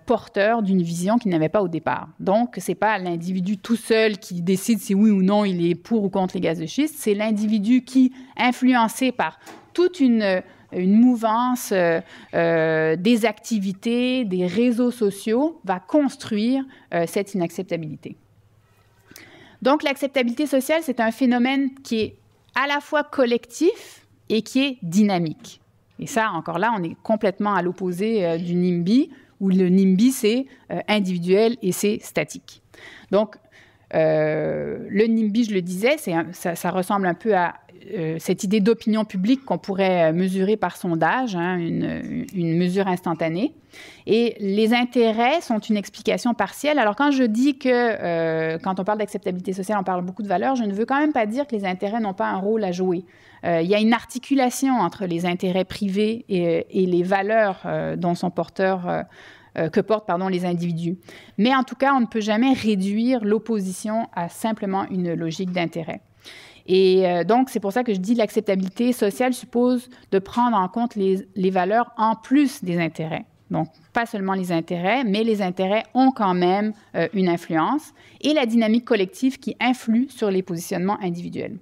B: porteur d'une vision qu'il n'avait pas au départ. Donc, ce n'est pas l'individu tout seul qui décide si oui ou non il est pour ou contre les gaz de schiste, c'est l'individu qui, influencé par toute une mouvance des activités, des réseaux sociaux, va construire cette inacceptabilité. Donc, l'acceptabilité sociale, c'est un phénomène qui est à la fois collectif et qui est dynamique. Et ça, encore là, on est complètement à l'opposé du NIMBY, où le NIMBY, c'est individuel et c'est statique. Donc, le NIMBY, je le disais, ça ressemble un peu à cette idée d'opinion publique qu'on pourrait mesurer par sondage, hein, une mesure instantanée. Et les intérêts sont une explication partielle. Alors, quand je dis que, quand on parle d'acceptabilité sociale, on parle beaucoup de valeurs, je ne veux quand même pas dire que les intérêts n'ont pas un rôle à jouer. Il y a une articulation entre les intérêts privés et les valeurs dont sont porteurs que portent les individus. Mais en tout cas, on ne peut jamais réduire l'opposition à simplement une logique d'intérêt. Et donc, c'est pour ça que je dis que l'acceptabilité sociale suppose de prendre en compte les valeurs en plus des intérêts. Donc, pas seulement les intérêts, mais les intérêts ont quand même une influence et la dynamique collective qui influe sur les positionnements individuels.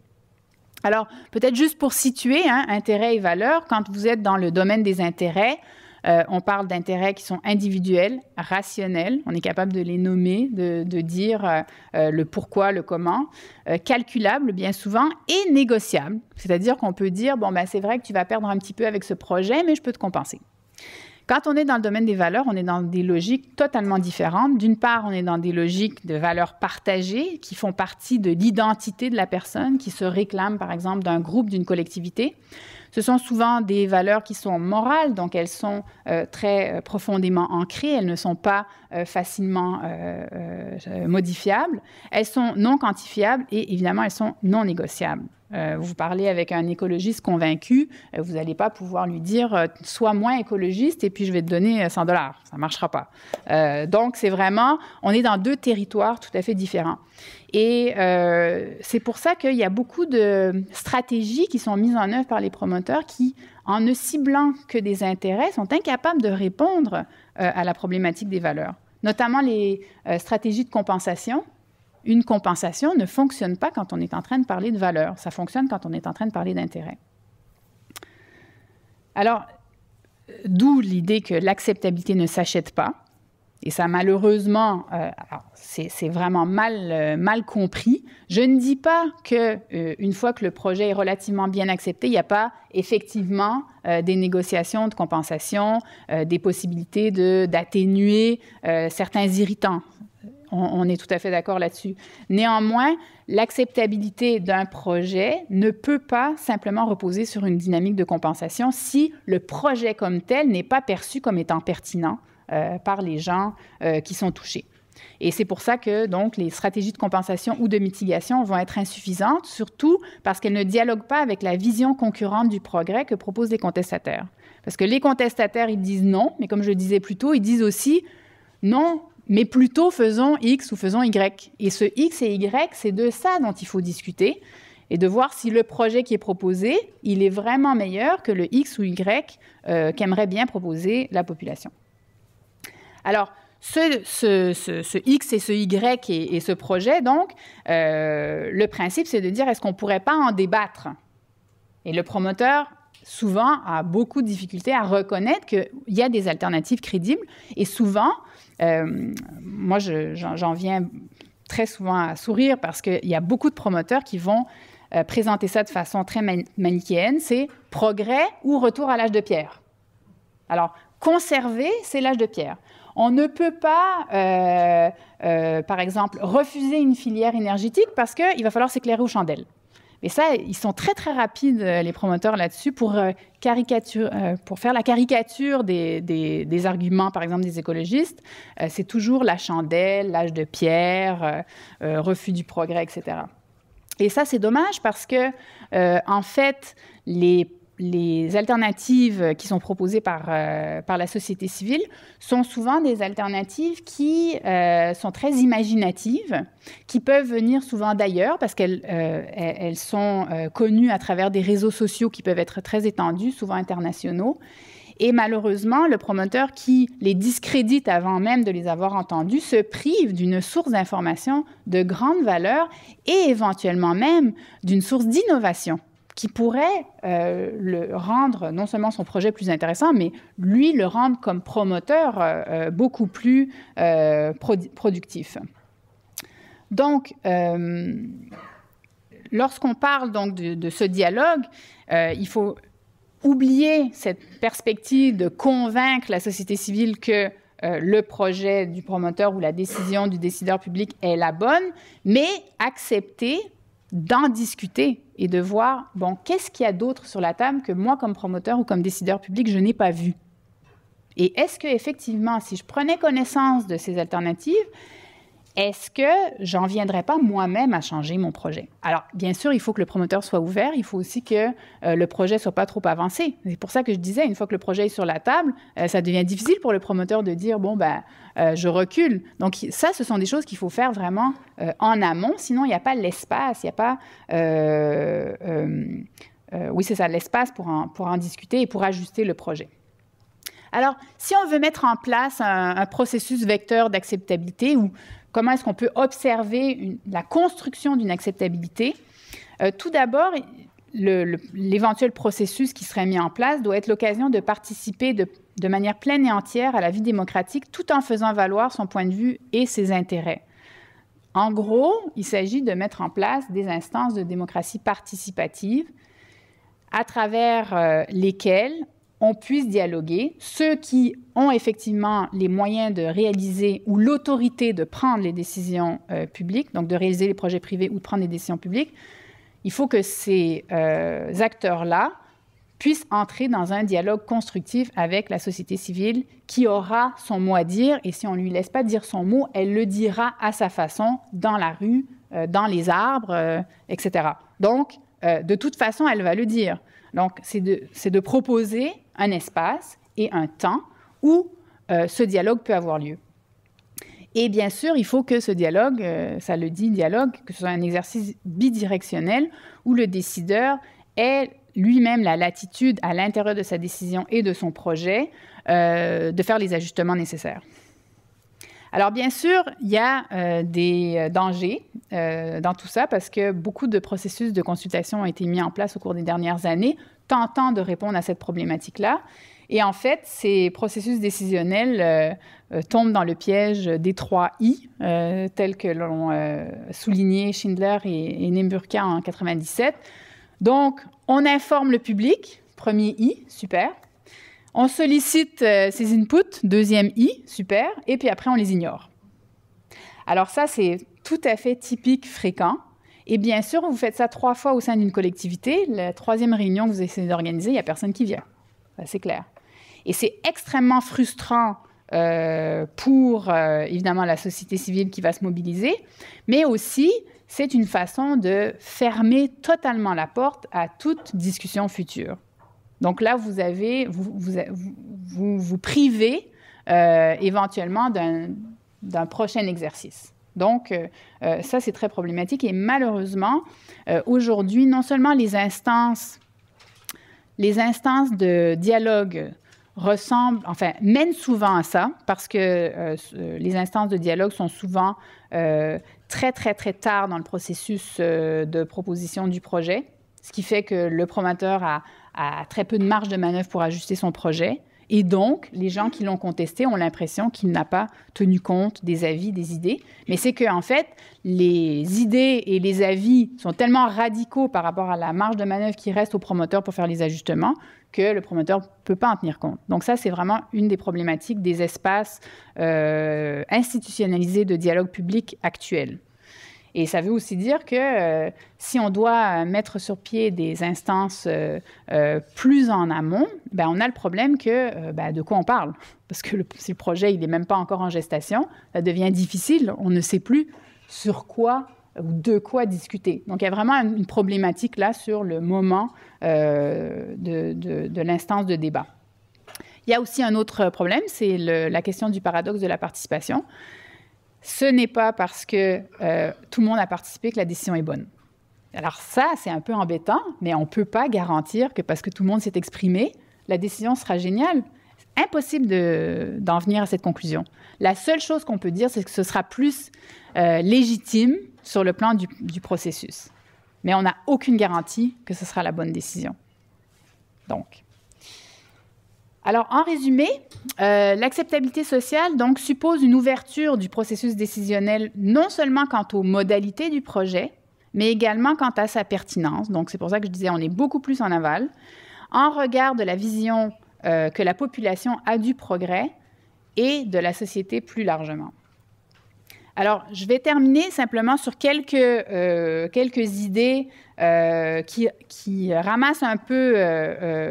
B: Alors, peut-être juste pour situer intérêts et valeurs, quand vous êtes dans le domaine des intérêts, on parle d'intérêts qui sont individuels, rationnels, on est capable de les nommer, de dire le pourquoi, le comment, calculables bien souvent et négociables. C'est-à-dire qu'on peut dire, c'est vrai que tu vas perdre un petit peu avec ce projet, mais je peux te compenser. Quand on est dans le domaine des valeurs, on est dans des logiques totalement différentes. D'une part, on est dans des logiques de valeurs partagées qui font partie de l'identité de la personne, qui se réclame, par exemple, d'un groupe, d'une collectivité. Ce sont souvent des valeurs qui sont morales, donc elles sont très profondément ancrées, elles ne sont pas facilement modifiables, elles sont non quantifiables et évidemment, elles sont non négociables. Vous parlez avec un écologiste convaincu, vous n'allez pas pouvoir lui dire « sois moins écologiste et puis je vais te donner 100 $. Ça ne marchera pas. Donc, c'est vraiment, on est dans deux territoires tout à fait différents. Et c'est pour ça qu'il y a beaucoup de stratégies qui sont mises en œuvre par les promoteurs qui, en ne ciblant que des intérêts, sont incapables de répondre à la problématique des valeurs. Notamment les stratégies de compensation. Une compensation ne fonctionne pas quand on est en train de parler de valeurs. Ça fonctionne quand on est en train de parler d'intérêt. Alors, d'où l'idée que l'acceptabilité ne s'achète pas. Et ça, malheureusement, c'est vraiment mal compris. Je ne dis pas qu'une fois que le projet est relativement bien accepté, il n'y a pas effectivement des négociations de compensation, des possibilités d'atténuer certains irritants. on est tout à fait d'accord là-dessus. Néanmoins, l'acceptabilité d'un projet ne peut pas simplement reposer sur une dynamique de compensation si le projet comme tel n'est pas perçu comme étant pertinent par les gens qui sont touchés. Et c'est pour ça que donc, les stratégies de compensation ou de mitigation vont être insuffisantes, surtout parce qu'elles ne dialoguent pas avec la vision concurrente du progrès que proposent les contestataires. Parce que les contestataires, ils disent non, mais comme je le disais plus tôt, ils disent aussi non, mais plutôt faisons X ou faisons Y. Et ce X et Y, c'est de ça dont il faut discuter et de voir si le projet qui est proposé, il est vraiment meilleur que le X ou Y qu'aimerait bien proposer la population. Alors, ce X et ce Y et ce projet, donc, le principe, c'est de dire, est-ce qu'on ne pourrait pas en débattre? Et le promoteur, souvent, a beaucoup de difficultés à reconnaître qu'il y a des alternatives crédibles. Et souvent, moi, j'en viens très souvent à sourire parce qu'il y a beaucoup de promoteurs qui vont présenter ça de façon très manichéenne. C'est progrès ou retour à l'âge de pierre. Alors, conserver, c'est l'âge de pierre. On ne peut pas, par exemple, refuser une filière énergétique parce qu'il va falloir s'éclairer aux chandelles. Mais ça, ils sont très, très rapides, les promoteurs, là-dessus, pour faire la caricature des arguments, par exemple, des écologistes. C'est toujours la chandelle, l'âge de pierre, refus du progrès, etc. Et ça, c'est dommage parce que, en fait, les alternatives qui sont proposées par la société civile sont souvent des alternatives qui sont très imaginatives, qui peuvent venir souvent d'ailleurs parce qu'elles sont connues à travers des réseaux sociaux qui peuvent être très étendus, souvent internationaux. Et malheureusement, le promoteur qui les discrédite avant même de les avoir entendus se prive d'une source d'information de grande valeur et éventuellement même d'une source d'innovation qui pourrait le rendre, non seulement son projet plus intéressant, mais lui le rendre comme promoteur beaucoup plus productif. Donc, lorsqu'on parle donc de ce dialogue, il faut oublier cette perspective de convaincre la société civile que le projet du promoteur ou la décision du décideur public est la bonne, mais accepter d'en discuter et de voir, bon, qu'est-ce qu'il y a d'autre sur la table que moi, comme promoteur ou comme décideur public, je n'ai pas vu? Et est-ce qu'effectivement, si je prenais connaissance de ces alternatives, est-ce que j'en viendrais pas moi-même à changer mon projet? Alors, bien sûr, il faut que le promoteur soit ouvert. Il faut aussi que le projet soit pas trop avancé. C'est pour ça que je disais, une fois que le projet est sur la table, ça devient difficile pour le promoteur de dire, bon, ben, je recule. Donc, ça, ce sont des choses qu'il faut faire vraiment en amont. Sinon, il n'y a pas l'espace, il n'y a pas... oui, c'est ça, l'espace pour en discuter et pour ajuster le projet. Alors, si on veut mettre en place un processus vecteur d'acceptabilité ou comment est-ce qu'on peut observer la construction d'une acceptabilité? Tout d'abord, l'éventuel processus qui serait mis en place doit être l'occasion de participer de manière pleine et entière à la vie démocratique tout en faisant valoir son point de vue et ses intérêts. En gros, il s'agit de mettre en place des instances de démocratie participative à travers lesquelles on puisse dialoguer. Ceux qui ont effectivement les moyens de réaliser ou l'autorité de prendre les décisions publiques, donc de réaliser les projets privés ou de prendre les décisions publiques, il faut que ces acteurs-là puissent entrer dans un dialogue constructif avec la société civile qui aura son mot à dire. Et si on ne lui laisse pas dire son mot, elle le dira à sa façon, dans la rue, dans les arbres, etc. Donc, de toute façon, elle va le dire. Donc, c'est de proposer un espace et un temps où ce dialogue peut avoir lieu. Et bien sûr, il faut que ce dialogue, ça le dit, dialogue, que ce soit un exercice bidirectionnel où le décideur ait lui-même la latitude à l'intérieur de sa décision et de son projet de faire les ajustements nécessaires. Alors, bien sûr, il y a des dangers dans tout ça parce que beaucoup de processus de consultation ont été mis en place au cours des dernières années, tentant de répondre à cette problématique-là. Et en fait, ces processus décisionnels tombent dans le piège des 3 I, tels que l'ont souligné Schindler et Nimburka en 1997. Donc, on informe le public, premier I, super. On sollicite ses inputs, deuxième I, super, et puis après, on les ignore. Alors ça, c'est tout à fait typique, fréquent. Et bien sûr, vous faites ça 3 fois au sein d'une collectivité. La 3e réunion que vous essayez d'organiser, il n'y a personne qui vient. C'est clair. Et c'est extrêmement frustrant pour, évidemment, la société civile qui va se mobiliser, mais aussi, c'est une façon de fermer totalement la porte à toute discussion future. Donc là, vous privez éventuellement d'un prochain exercice. Donc, ça, c'est très problématique. Et malheureusement, aujourd'hui, non seulement les instances de dialogue mènent souvent à ça, parce que les instances de dialogue sont souvent très, très, très tard dans le processus de proposition du projet, ce qui fait que le promoteur a très peu de marge de manœuvre pour ajuster son projet. Et donc, les gens qui l'ont contesté ont l'impression qu'il n'a pas tenu compte des avis, des idées. Mais c'est qu'en fait, les idées et les avis sont tellement radicaux par rapport à la marge de manœuvre qui reste au promoteur pour faire les ajustements que le promoteur ne peut pas en tenir compte. Donc ça, c'est vraiment une des problématiques des espaces institutionnalisés de dialogue public actuels. Et ça veut aussi dire que si on doit mettre sur pied des instances plus en amont, ben on a le problème que de quoi on parle. Parce que si le projet n'est même pas encore en gestation, ça devient difficile. On ne sait plus sur quoi ou de quoi discuter. Donc, il y a vraiment une problématique là sur le moment de l'instance de débat. Il y a aussi un autre problème, c'est la question du paradoxe de la participation. Ce n'est pas parce que tout le monde a participé que la décision est bonne. Alors ça, c'est un peu embêtant, mais on ne peut pas garantir que parce que tout le monde s'est exprimé, la décision sera géniale. C'est impossible d'en venir à cette conclusion. La seule chose qu'on peut dire, c'est que ce sera plus légitime sur le plan du processus. Mais on n'a aucune garantie que ce sera la bonne décision. Donc... Alors, en résumé, l'acceptabilité sociale donc, suppose une ouverture du processus décisionnel non seulement quant aux modalités du projet, mais également quant à sa pertinence. Donc, c'est pour ça que je disais on est beaucoup plus en aval, en regard de la vision que la population a du progrès et de la société plus largement. Alors, je vais terminer simplement sur quelques idées qui ramassent un peu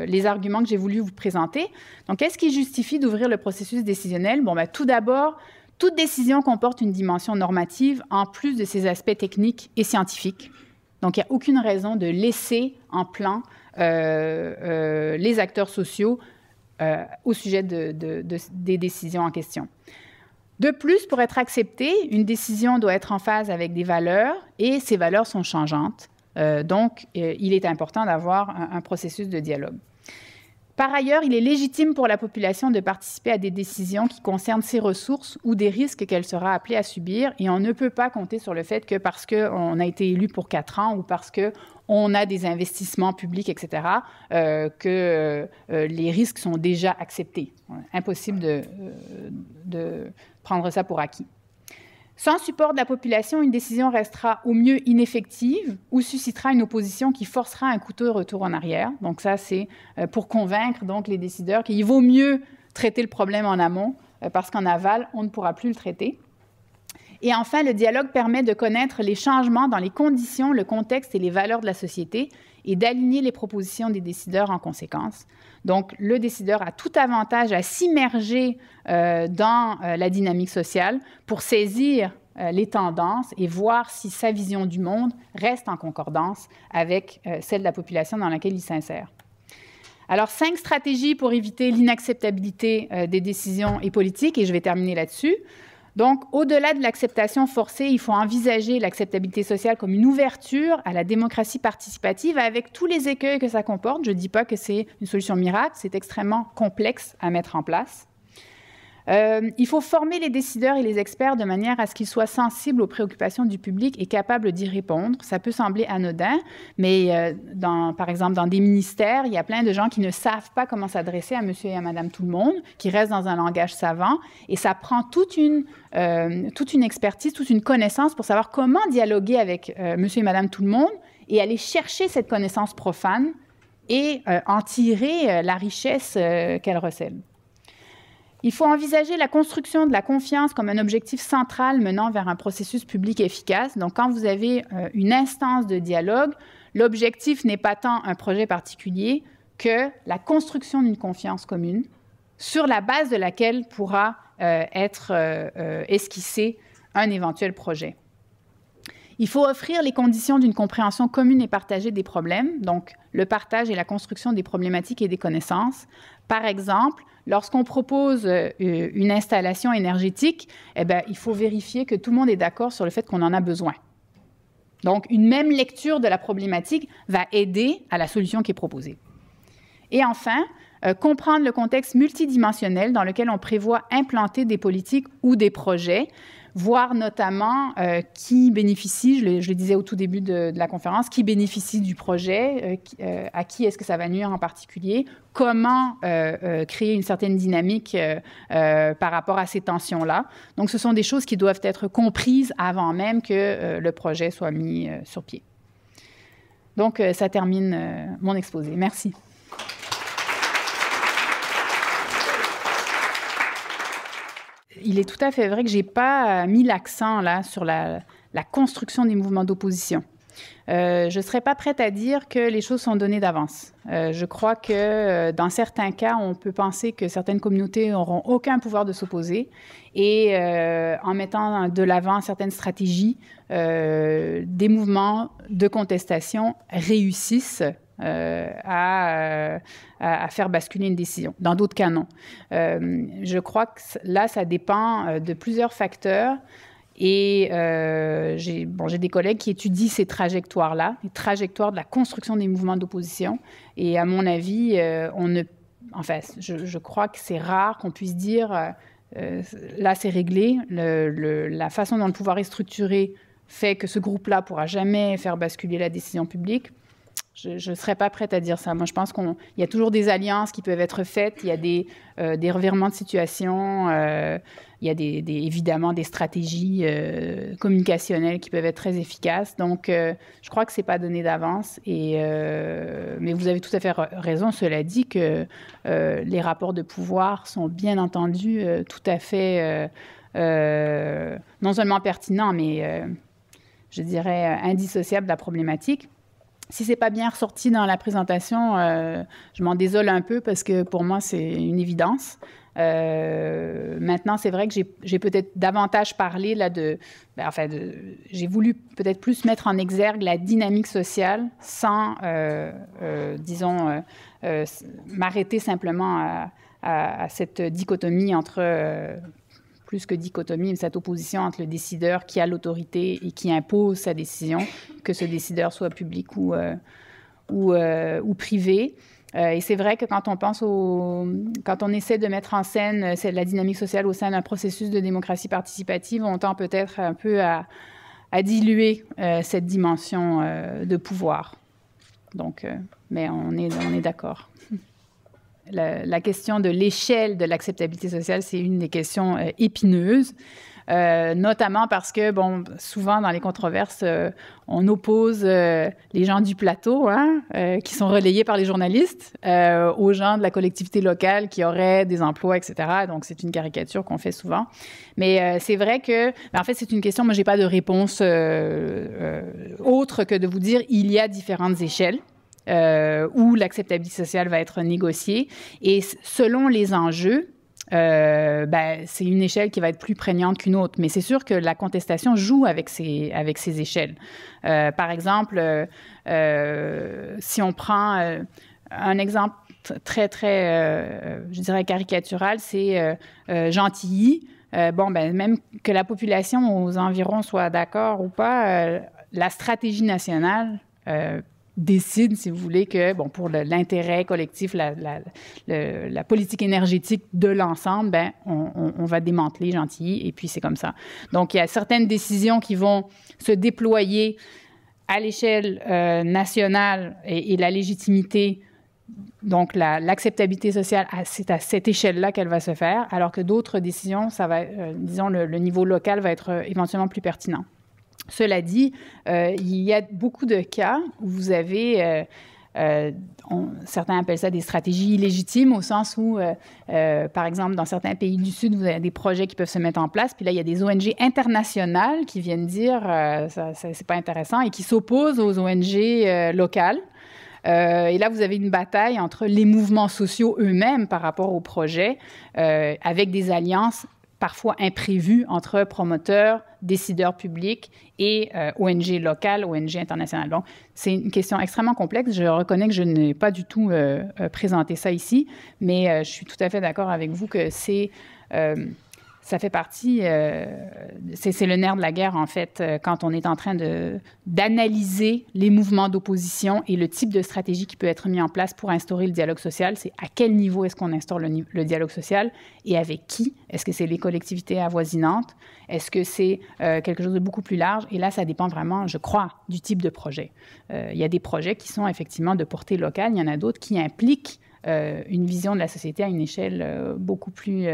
B: les arguments que j'ai voulu vous présenter. Donc, qu'est-ce qui justifie d'ouvrir le processus décisionnel? Bon, tout d'abord, toute décision comporte une dimension normative en plus de ses aspects techniques et scientifiques. Donc, il n'y a aucune raison de laisser en plan les acteurs sociaux au sujet des décisions en question. De plus, pour être acceptée, une décision doit être en phase avec des valeurs et ces valeurs sont changeantes. Donc, il est important d'avoir un processus de dialogue. Par ailleurs, il est légitime pour la population de participer à des décisions qui concernent ses ressources ou des risques qu'elle sera appelée à subir. Et on ne peut pas compter sur le fait que parce qu'on a été élu pour 4 ans ou parce qu'on a des investissements publics, etc., que les risques sont déjà acceptés. Impossible de prendre ça pour acquis. Sans support de la population, une décision restera au mieux ineffective ou suscitera une opposition qui forcera un coûteux retour en arrière. Donc ça, c'est pour convaincre donc, les décideurs qu'il vaut mieux traiter le problème en amont parce qu'en aval, on ne pourra plus le traiter. Et enfin, le dialogue permet de connaître les changements dans les conditions, le contexte et les valeurs de la société et d'aligner les propositions des décideurs en conséquence. Donc, le décideur a tout avantage à s'immerger dans la dynamique sociale pour saisir les tendances et voir si sa vision du monde reste en concordance avec celle de la population dans laquelle il s'insère. Alors, 5 stratégies pour éviter l'inacceptabilité des décisions et politiques, et je vais terminer là-dessus. Donc, au-delà de l'acceptation forcée, il faut envisager l'acceptabilité sociale comme une ouverture à la démocratie participative avec tous les écueils que ça comporte. Je ne dis pas que c'est une solution miracle, c'est extrêmement complexe à mettre en place. Il faut former les décideurs et les experts de manière à ce qu'ils soient sensibles aux préoccupations du public et capables d'y répondre. Ça peut sembler anodin, mais par exemple, dans des ministères, il y a plein de gens qui ne savent pas comment s'adresser à monsieur et à madame tout le monde, qui restent dans un langage savant, et ça prend toute une expertise, toute une connaissance pour savoir comment dialoguer avec monsieur et madame tout le monde et aller chercher cette connaissance profane et en tirer la richesse qu'elle recèle. Il faut envisager la construction de la confiance comme un objectif central menant vers un processus public efficace. Donc, quand vous avez une instance de dialogue, l'objectif n'est pas tant un projet particulier que la construction d'une confiance commune sur la base de laquelle pourra être esquissé un éventuel projet. Il faut offrir les conditions d'une compréhension commune et partagée des problèmes, donc le partage et la construction des problématiques et des connaissances. Par exemple, lorsqu'on propose une installation énergétique, eh bien, il faut vérifier que tout le monde est d'accord sur le fait qu'on en a besoin. Donc, une même lecture de la problématique va aider à la solution qui est proposée. Et enfin, comprendre le contexte multidimensionnel dans lequel on prévoit implanter des politiques ou des projets, voir notamment qui bénéficie, je le disais au tout début de la conférence, qui bénéficie du projet, à qui est-ce que ça va nuire en particulier, comment créer une certaine dynamique par rapport à ces tensions-là. Donc, ce sont des choses qui doivent être comprises avant même que le projet soit mis sur pied. Donc, ça termine mon exposé. Merci. Il est tout à fait vrai que je n'ai pas mis l'accent là sur la construction des mouvements d'opposition. Je ne serais pas prête à dire que les choses sont données d'avance. Je crois que dans certains cas, on peut penser que certaines communautés n'auront aucun pouvoir de s'opposer et en mettant de l'avant certaines stratégies, des mouvements de contestation réussissent à faire basculer une décision. Dans d'autres cas, non. Je crois que là, ça dépend de plusieurs facteurs. Et j'ai des collègues qui étudient ces trajectoires-là, les trajectoires de la construction des mouvements d'opposition. Et à mon avis, je crois que c'est rare qu'on puisse dire là, c'est réglé. La façon dont le pouvoir est structuré fait que ce groupe-là ne pourra jamais faire basculer la décision publique. Je ne serais pas prête à dire ça. Moi, je pense qu'il y a toujours des alliances qui peuvent être faites. Il y a des revirements de situation. Il y a évidemment des stratégies communicationnelles qui peuvent être très efficaces. Donc, je crois que ce n'est pas donné d'avance. Mais vous avez tout à fait raison. Cela dit que les rapports de pouvoir sont bien entendu tout à fait non seulement pertinents, mais je dirais indissociables de la problématique. Si ce n'est pas bien ressorti dans la présentation, je m'en désole un peu parce que pour moi, c'est une évidence. Maintenant, c'est vrai que j'ai peut-être davantage parlé là j'ai voulu peut-être plus mettre en exergue la dynamique sociale sans, disons, m'arrêter simplement à cette dichotomie entre... plus que dichotomie, cette opposition entre le décideur qui a l'autorité et qui impose sa décision, que ce décideur soit public ou privé. Et c'est vrai que quand on essaie de mettre en scène la dynamique sociale au sein d'un processus de démocratie participative, on tend peut-être un peu à diluer cette dimension de pouvoir. Donc, mais on est d'accord. La question de l'échelle de l'acceptabilité sociale, c'est une des questions épineuses, notamment parce que, souvent dans les controverses, on oppose les gens du plateau, qui sont relayés par les journalistes, aux gens de la collectivité locale qui auraient des emplois, etc. Donc, c'est une caricature qu'on fait souvent. Mais c'est vrai que, en fait, c'est une question, moi, je n'ai pas de réponse autre que de vous dire il y a différentes échelles. Où l'acceptabilité sociale va être négociée. Et selon les enjeux, c'est une échelle qui va être plus prégnante qu'une autre. Mais c'est sûr que la contestation joue avec ces échelles. Par exemple, si on prend un exemple très, très, je dirais caricatural, c'est Gentilly. Même que la population aux environs soit d'accord ou pas, la stratégie nationale décide, si vous voulez, que pour l'intérêt collectif, la politique énergétique de l'ensemble, on va démanteler Gentilly, et puis c'est comme ça. Donc, il y a certaines décisions qui vont se déployer à l'échelle nationale et la légitimité, donc l'acceptabilité sociale, c'est à cette échelle-là qu'elle va se faire, alors que d'autres décisions, ça va, disons, le niveau local va être éventuellement plus pertinent. Cela dit, il y a beaucoup de cas où vous avez certains appellent ça des stratégies illégitimes au sens où, par exemple, dans certains pays du Sud, vous avez des projets qui peuvent se mettre en place, puis là, il y a des ONG internationales qui viennent dire c'est pas intéressant et qui s'opposent aux ONG locales. Et là, vous avez une bataille entre les mouvements sociaux eux-mêmes par rapport au projet, avec des alliances parfois imprévues entre promoteurs, décideurs publics et ONG locales, ONG internationales. Donc, c'est une question extrêmement complexe. Je reconnais que je n'ai pas du tout présenté ça ici, mais je suis tout à fait d'accord avec vous que ça fait partie, c'est le nerf de la guerre, en fait, quand on est en train d'analyser les mouvements d'opposition et le type de stratégie qui peut être mis en place pour instaurer le dialogue social. C'est à quel niveau est-ce qu'on instaure le dialogue social et avec qui? Est-ce que c'est les collectivités avoisinantes? Est-ce que c'est quelque chose de beaucoup plus large? Et là, ça dépend vraiment, je crois, du type de projet. Il y a des projets qui sont effectivement de portée locale. Il y en a d'autres qui impliquent une vision de la société à une échelle beaucoup plus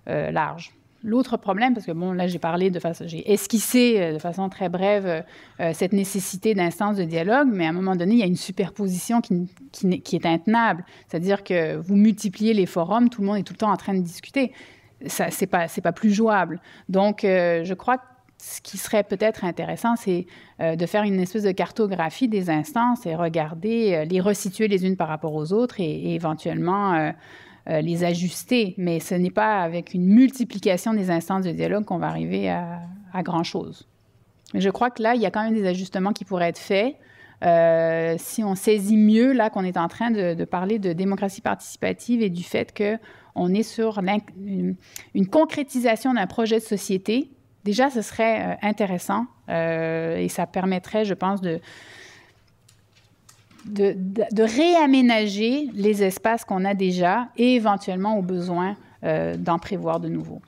B: large. L'autre problème, parce que bon, là, j'ai esquissé de façon très brève cette nécessité d'instances de dialogue, mais à un moment donné, il y a une superposition qui est intenable. C'est-à-dire que vous multipliez les forums, tout le monde est tout le temps en train de discuter. Ça, c'est pas plus jouable. Donc, je crois que ce qui serait peut-être intéressant, c'est de faire une espèce de cartographie des instances et regarder, les resituer les unes par rapport aux autres et éventuellement les ajuster, mais ce n'est pas avec une multiplication des instances de dialogue qu'on va arriver à grand-chose. Mais je crois que là, il y a quand même des ajustements qui pourraient être faits. Si on saisit mieux, là, qu'on est en train de parler de démocratie participative et du fait qu'on est sur une concrétisation d'un projet de société, déjà, ce serait intéressant et ça permettrait, je pense, de réaménager les espaces qu'on a déjà et éventuellement au besoin d'en prévoir de nouveaux.